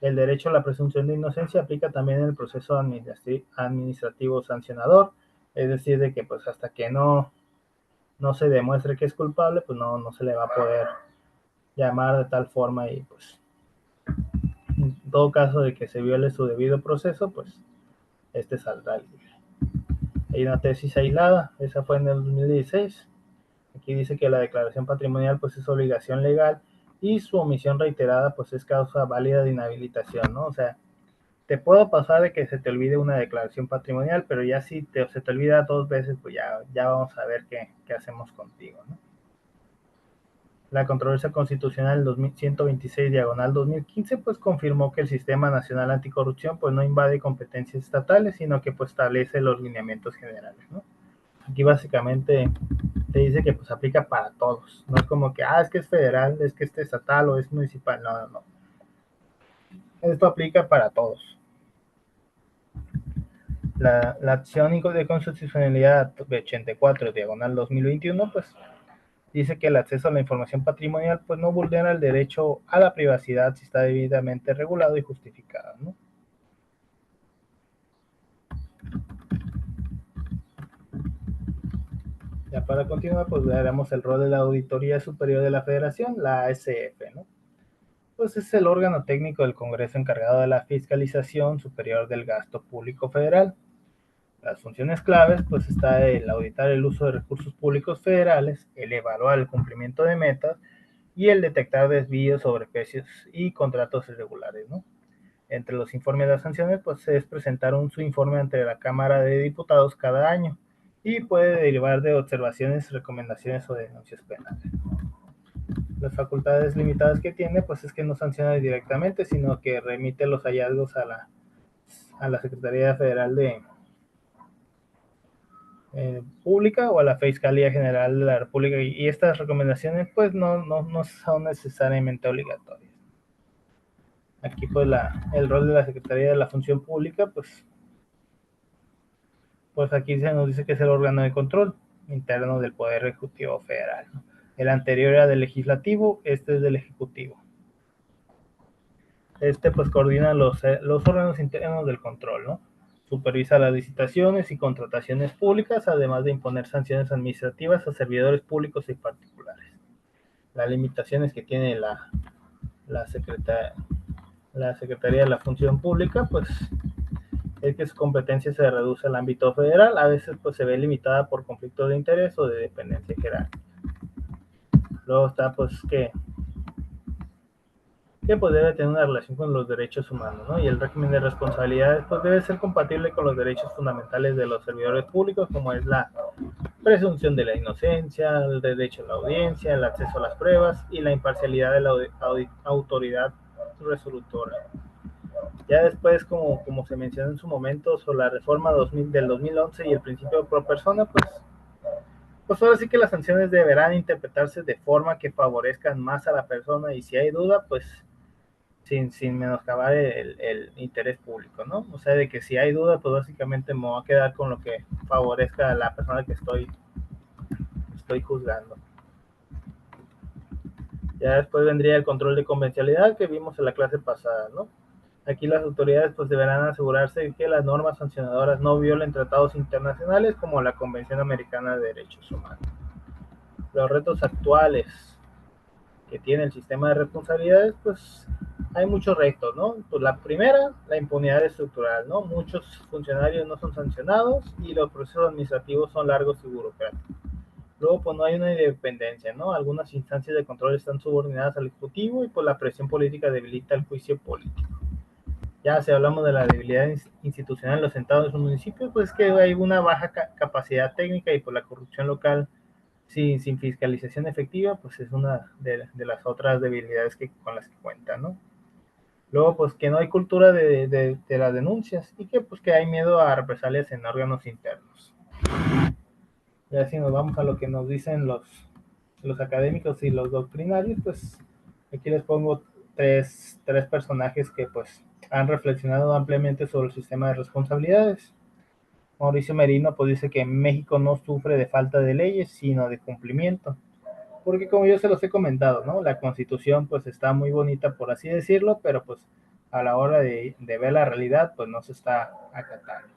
el derecho a la presunción de inocencia aplica también en el proceso administrativo sancionador, es decir, de que pues hasta que no se demuestre que es culpable, pues no se le va a poder llamar de tal forma, y pues en todo caso de que se viole su debido proceso, pues saldrá libre. Hay una tesis aislada, esa fue en el 2016. Aquí dice que la declaración patrimonial pues es obligación legal y su omisión reiterada pues es causa válida de inhabilitación, ¿no? O sea, te puedo pasar de que se te olvide una declaración patrimonial, pero ya si se te olvida 2 veces, pues ya vamos a ver qué hacemos contigo, ¿no? La controversia constitucional 126/2015 pues confirmó que el Sistema Nacional Anticorrupción pues no invade competencias estatales, sino que pues establece los lineamientos generales, ¿no? Aquí básicamente te dice que pues aplica para todos, no es como que es que es federal, es que es estatal o es municipal, no. Esto aplica para todos. La acción de constitucionalidad 84/2021 pues dice que el acceso a la información patrimonial pues no vulnera el derecho a la privacidad si está debidamente regulado y justificado, ¿no? Ya para continuar pues veremos el rol de la Auditoría Superior de la Federación, la ASF, ¿no? Pues es el órgano técnico del Congreso encargado de la fiscalización superior del gasto público federal. Las funciones claves pues está el auditar el uso de recursos públicos federales, el evaluar el cumplimiento de metas y el detectar desvíos, sobreprecios y contratos irregulares, ¿no? Entre los informes de las sanciones pues es presentar su informe ante la Cámara de Diputados cada año y puede derivar de observaciones, recomendaciones o denuncias penales. Las facultades limitadas que tiene pues es que no sanciona directamente, sino que remite los hallazgos a la Secretaría Federal de Pública o a la Fiscalía General de la República, y estas recomendaciones pues no son necesariamente obligatorias. Aquí pues el rol de la Secretaría de la Función Pública pues aquí se nos dice que es el órgano de control interno del Poder Ejecutivo Federal, ¿no? El anterior era del Legislativo, este es del Ejecutivo. Pues coordina los órganos internos del control, ¿no? Supervisa las licitaciones y contrataciones públicas, además de imponer sanciones administrativas a servidores públicos y particulares. Las limitaciones que tiene la Secretaría de la Función Pública, pues es que su competencia se reduce al ámbito federal, a veces pues se ve limitada por conflicto de interés o de dependencia jerárquica. Luego está pues que pues debe tener una relación con los derechos humanos, ¿no? Y el régimen de responsabilidades pues debe ser compatible con los derechos fundamentales de los servidores públicos, como es la presunción de la inocencia, el derecho a la audiencia, el acceso a las pruebas y la imparcialidad de la autoridad resolutora. Ya después, como se mencionó en su momento, sobre la reforma del 2011 y el principio de pro persona, pues ahora sí que las sanciones deberán interpretarse de forma que favorezcan más a la persona, y si hay duda, pues sin menoscabar el interés público, ¿no? O sea, de que si hay duda, pues básicamente me voy a quedar con lo que favorezca a la persona que estoy juzgando. Ya después vendría el control de convencionalidad que vimos en la clase pasada, ¿no? Aquí las autoridades pues deberán asegurarse de que las normas sancionadoras no violen tratados internacionales como la Convención Americana de Derechos Humanos. Los retos actuales que tiene el sistema de responsabilidades, pues hay muchos retos, ¿no? Pues la primera, la impunidad estructural, ¿no? Muchos funcionarios no son sancionados y los procesos administrativos son largos y burocráticos. Luego, pues no hay una independencia, ¿no? Algunas instancias de control están subordinadas al Ejecutivo y pues la presión política debilita el juicio político. Ya si hablamos de la debilidad institucional en los estados y los municipios, pues que hay una baja capacidad técnica y pues la corrupción local sin fiscalización efectiva, pues es una de las otras debilidades con las que cuenta, ¿no? Luego, pues que no hay cultura de las denuncias y que hay miedo a represalias en órganos internos. Ya si nos vamos a lo que nos dicen los académicos y los doctrinarios, pues aquí les pongo tres personajes que pues han reflexionado ampliamente sobre el sistema de responsabilidades. Mauricio Merino pues dice que México no sufre de falta de leyes, sino de cumplimiento. Porque como yo se los he comentado, ¿no? La Constitución pues está muy bonita, por así decirlo, pero pues a la hora de ver la realidad pues no se está acatando.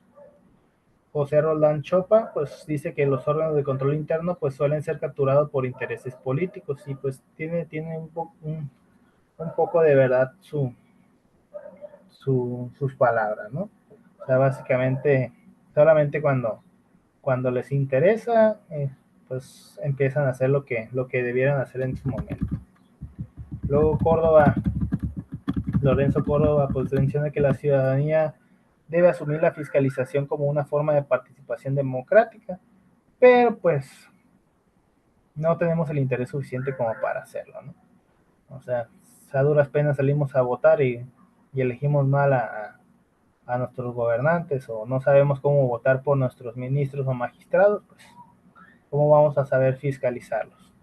José Roldán Chopa pues dice que los órganos de control interno pues suelen ser capturados por intereses políticos y pues tiene un poco de verdad sus palabras, ¿no? O sea, básicamente solamente cuando les interesa pues empiezan a hacer lo que debieran hacer en su momento. Luego Lorenzo Córdoba pues menciona que la ciudadanía debe asumir la fiscalización como una forma de participación democrática, pero pues no tenemos el interés suficiente como para hacerlo, ¿no? O sea, a duras penas salimos a votar y elegimos mal a nuestros gobernantes, o no sabemos cómo votar por nuestros ministros o magistrados, pues ¿cómo vamos a saber fiscalizarlos?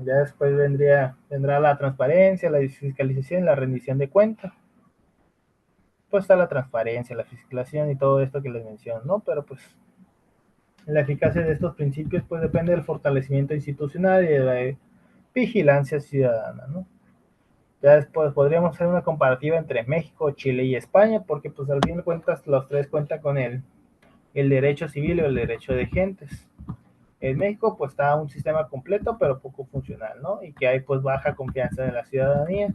Ya después vendrá la transparencia, la fiscalización y la rendición de cuentas. Pues está la transparencia, la fiscalización y todo esto que les menciono, ¿no? Pero pues la eficacia de estos principios pues depende del fortalecimiento institucional y de la vigilancia ciudadana, ¿no? Ya después podríamos hacer una comparativa entre México, Chile y España, porque pues al fin de cuentas los tres cuentan con el derecho civil o el derecho de gentes. En México pues está un sistema completo pero poco funcional, ¿no? Y que hay pues baja confianza de la ciudadanía.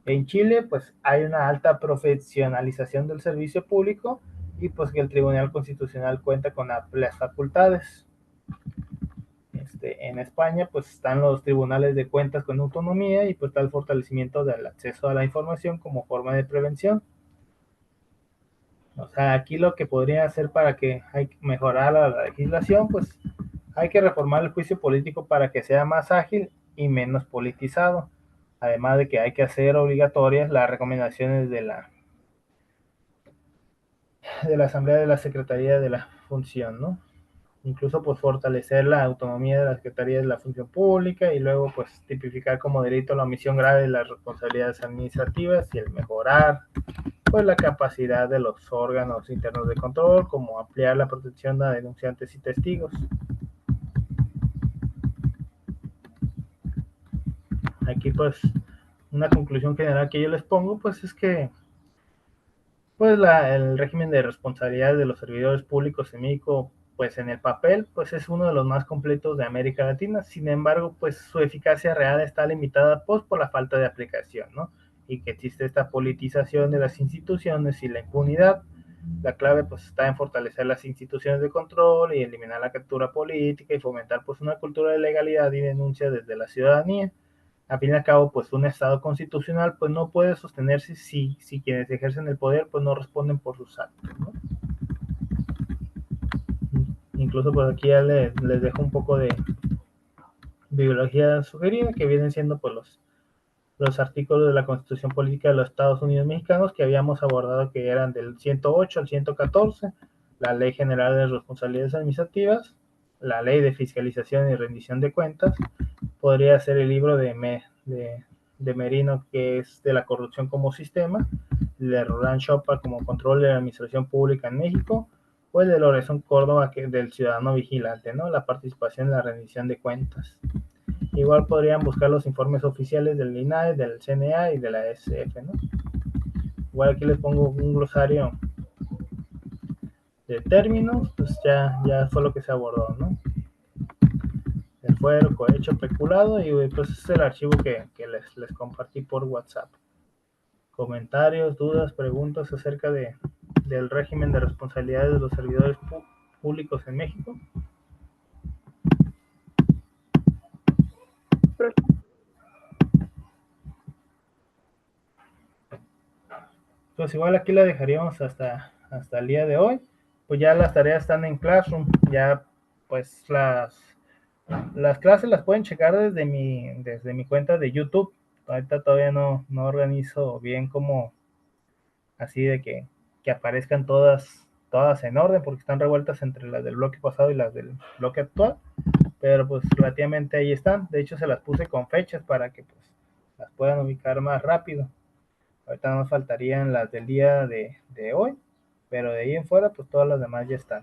En Chile pues hay una alta profesionalización del servicio público y pues que el Tribunal Constitucional cuenta con amplias facultades. En España pues están los tribunales de cuentas con autonomía y pues está el fortalecimiento del acceso a la información como forma de prevención. O sea, aquí lo que podría hacer para que hay que mejorar la legislación, pues hay que reformar el juicio político para que sea más ágil y menos politizado. Además de que hay que hacer obligatorias las recomendaciones de la Asamblea de la Secretaría de la Función, ¿no? Incluso pues fortalecer la autonomía de la Secretaría de la Función Pública y luego pues tipificar como delito la omisión grave de las responsabilidades administrativas y el mejorar pues la capacidad de los órganos internos de control, como ampliar la protección a denunciantes y testigos. Aquí pues una conclusión general que yo les pongo pues es que pues el régimen de responsabilidades de los servidores públicos en México pues en el papel pues es uno de los más completos de América Latina. Sin embargo pues su eficacia real está limitada pues por la falta de aplicación, ¿no? Y que existe esta politización de las instituciones y la impunidad. La clave pues está en fortalecer las instituciones de control y eliminar la captura política y fomentar pues una cultura de legalidad y denuncia desde la ciudadanía. Al fin y al cabo, pues un Estado constitucional pues no puede sostenerse si quienes ejercen el poder pues no responden por sus actos, ¿no? Incluso pues aquí ya les dejo un poco de bibliografía sugerida que vienen siendo pues los artículos de la Constitución Política de los Estados Unidos Mexicanos que habíamos abordado, que eran del 108 al 114, la Ley General de Responsabilidades Administrativas, la Ley de Fiscalización y Rendición de Cuentas. Podría ser el libro de Merino, que es de la corrupción como sistema, el de Roldán Chopa como control de la administración pública en México, o el de Lorenzo Córdoba, que del ciudadano vigilante, ¿no? La participación en la rendición de cuentas. Igual podrían buscar los informes oficiales del INAE, del CNA y de la SF, ¿no? Igual aquí les pongo un glosario de términos, pues ya fue lo que se abordó, ¿no? El fuero, cohecho, peculado, y pues es el archivo que les compartí por WhatsApp. Comentarios, dudas, preguntas acerca del régimen de responsabilidades de los servidores públicos en México. Pues igual aquí la dejaríamos hasta el día de hoy. Pues ya las tareas están en Classroom. Ya pues las clases las pueden checar desde mi cuenta de YouTube. Ahorita todavía no organizo bien como así de que aparezcan todas en orden, porque están revueltas entre las del bloque pasado y las del bloque actual, pero pues relativamente ahí están. De hecho se las puse con fechas para que pues las puedan ubicar más rápido. Ahorita nos faltarían las del día de hoy, pero de ahí en fuera pues todas las demás ya están.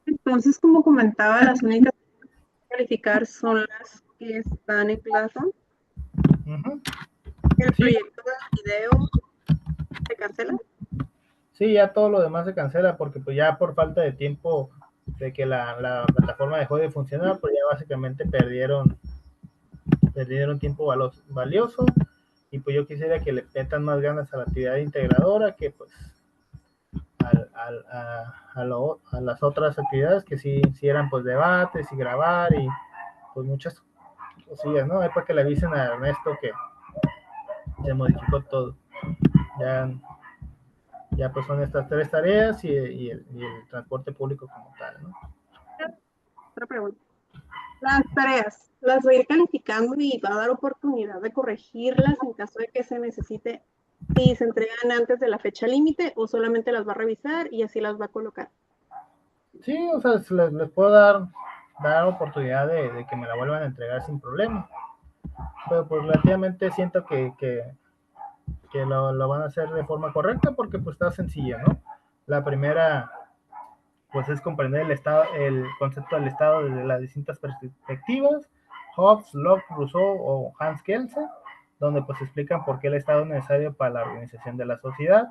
Entonces, como comentaba, las únicas que calificar son las que están en Classroom. El proyecto del video se cancela. Sí, ya todo lo demás se cancela porque pues ya por falta de tiempo de que la plataforma dejó de funcionar, pues ya básicamente perdieron tiempo valioso, y pues yo quisiera que le metan más ganas a la actividad integradora que pues a las otras actividades que sí eran pues debates y grabar y pues muchas cosillas, ¿no? Es para que le avisen a Ernesto que se modificó todo. Ya pues son estas 3 tareas y el transporte público como tal, ¿no? Otra pregunta. Las tareas, ¿las va a ir calificando y va a dar oportunidad de corregirlas en caso de que se necesite si se entregan antes de la fecha límite, o solamente las va a revisar y así las va a colocar? Sí, o sea, les puedo dar oportunidad de que me la vuelvan a entregar sin problema, pero pues relativamente siento que lo van a hacer de forma correcta porque pues está sencilla, ¿no? La primera pues es comprender el concepto del Estado desde las distintas perspectivas, Hobbes, Locke, Rousseau o Hans Kelsen, donde pues explican por qué el Estado es necesario para la organización de la sociedad.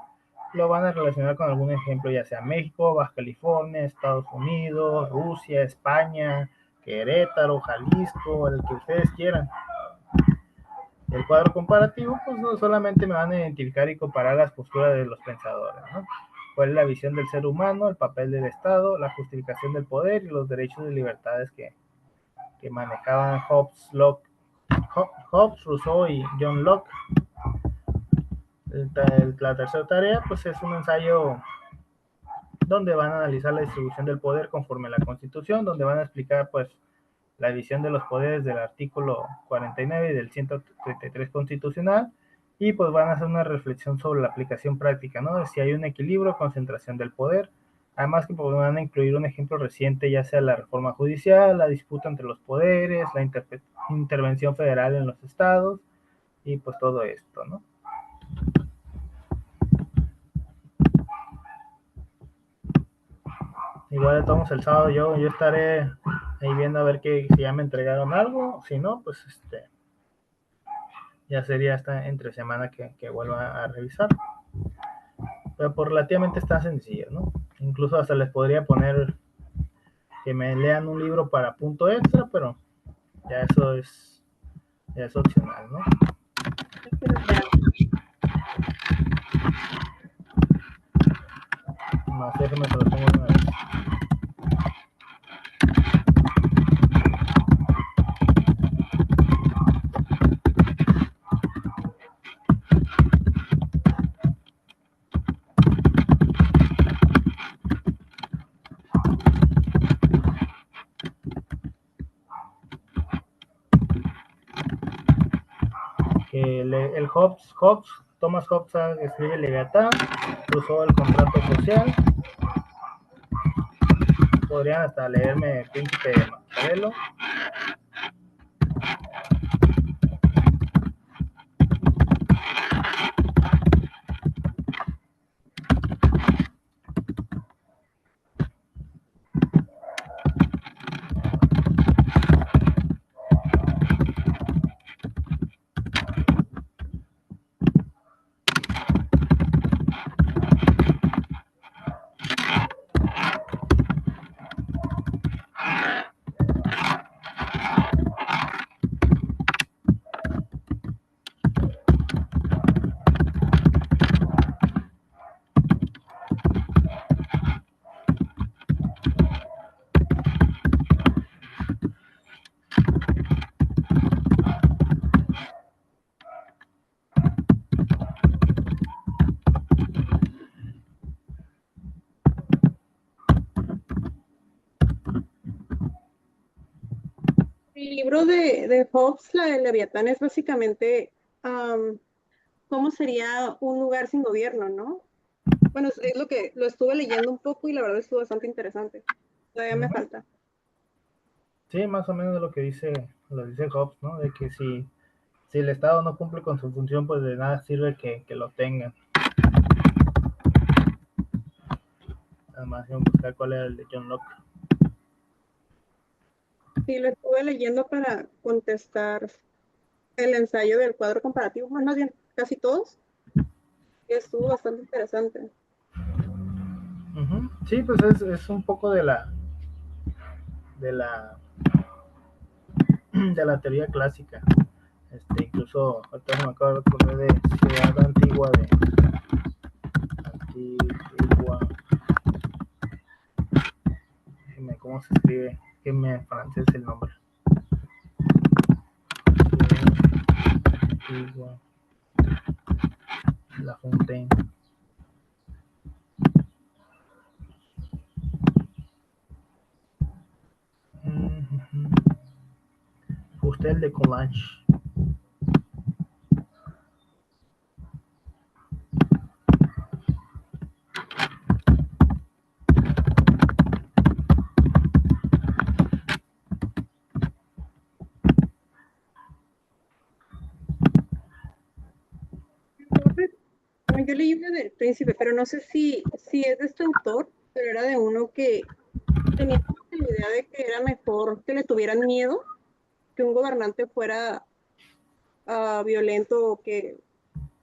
Lo van a relacionar con algún ejemplo, ya sea México, Baja California, Estados Unidos, Rusia, España, Querétaro, Jalisco, el que ustedes quieran. El cuadro comparativo, pues no solamente me van a identificar y comparar las posturas de los pensadores, ¿no? Cuál es la visión del ser humano, el papel del Estado, la justificación del poder y los derechos y libertades que manejaban Hobbes, Rousseau y John Locke. La tercera tarea pues es un ensayo donde van a analizar la distribución del poder conforme a la Constitución, donde van a explicar pues la división de los poderes del artículo 49 y del 133 constitucional, y pues van a hacer una reflexión sobre la aplicación práctica, ¿no? De si hay un equilibrio o concentración del poder. Además que pues, van a incluir un ejemplo reciente, ya sea la reforma judicial, la disputa entre los poderes, la intervención federal en los estados, y pues todo esto, ¿no? Igual estamos el sábado, yo estaré ahí viendo a ver si ya me entregaron algo, si no, pues ya sería hasta entre semana que vuelva a revisar. Pero pues relativamente está sencillo, ¿no? Incluso hasta les podría poner que me lean un libro para punto extra, pero ya eso es opcional, ¿no? Más déjenme se lo pongo una vez. El Thomas Hobbes escribe el Leviatán, usó el contrato social. Podrían hasta leerme Príncipe de Maquiavelo. libro de Hobbes, la de Leviatán, es básicamente cómo sería un lugar sin gobierno, ¿no? Bueno, es lo que lo estuve leyendo un poco y la verdad estuvo bastante interesante. Todavía me falta. Sí, más o menos lo dice Hobbes, ¿no? De que si el Estado no cumple con su función, pues de nada sirve que lo tengan. Además, vamos a buscar cuál era el de John Locke. Sí, lo estuve leyendo para contestar el ensayo del cuadro comparativo, bueno, más bien casi todos. Y estuvo bastante interesante. Sí, pues es un poco de la teoría clásica. Incluso ahorita me acabo de acordar de Ciudad Antigua dime cómo se escribe, que en francés el nombre. Antigua, La Fontaine. Hostel de Collage. Yo leí una del Príncipe, pero no sé si es de este autor, pero era de uno que tenía la idea de que era mejor que le tuvieran miedo, que un gobernante fuera violento, o que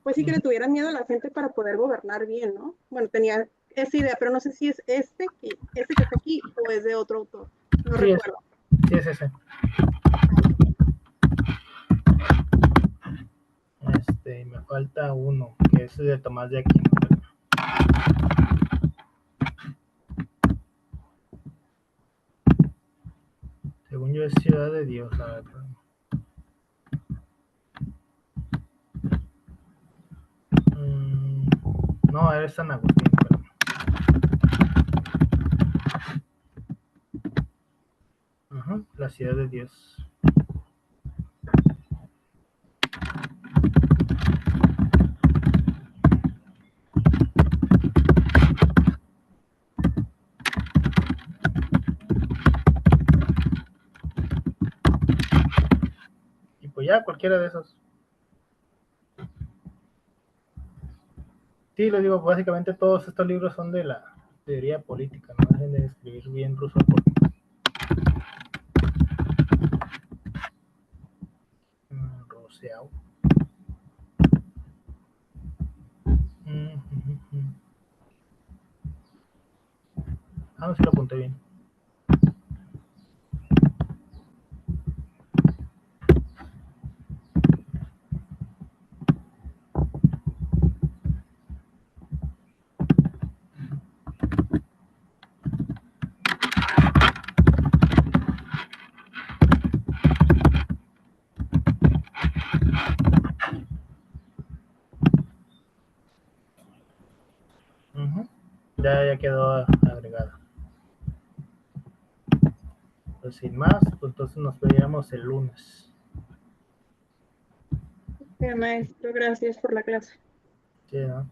pues sí que le tuvieran miedo a la gente para poder gobernar bien, ¿no? Bueno, tenía esa idea, pero no sé si es este que está aquí o es de otro autor. No recuerdo. Sí, es ese. Me falta uno, que es de Tomás de Aquino. Según yo es Ciudad de Dios, la verdad. No, es San Agustín, pero... la Ciudad de Dios. Y pues ya, cualquiera de esos. Sí, lo digo, básicamente todos estos libros son de la teoría política, no dejen de escribir bien ruso. Rousseau. No sé si lo apunté bien. Ya quedó agregada. Pues sin más, pues entonces nos veríamos el lunes. Maestro, gracias por la clase. Sí, ¿no?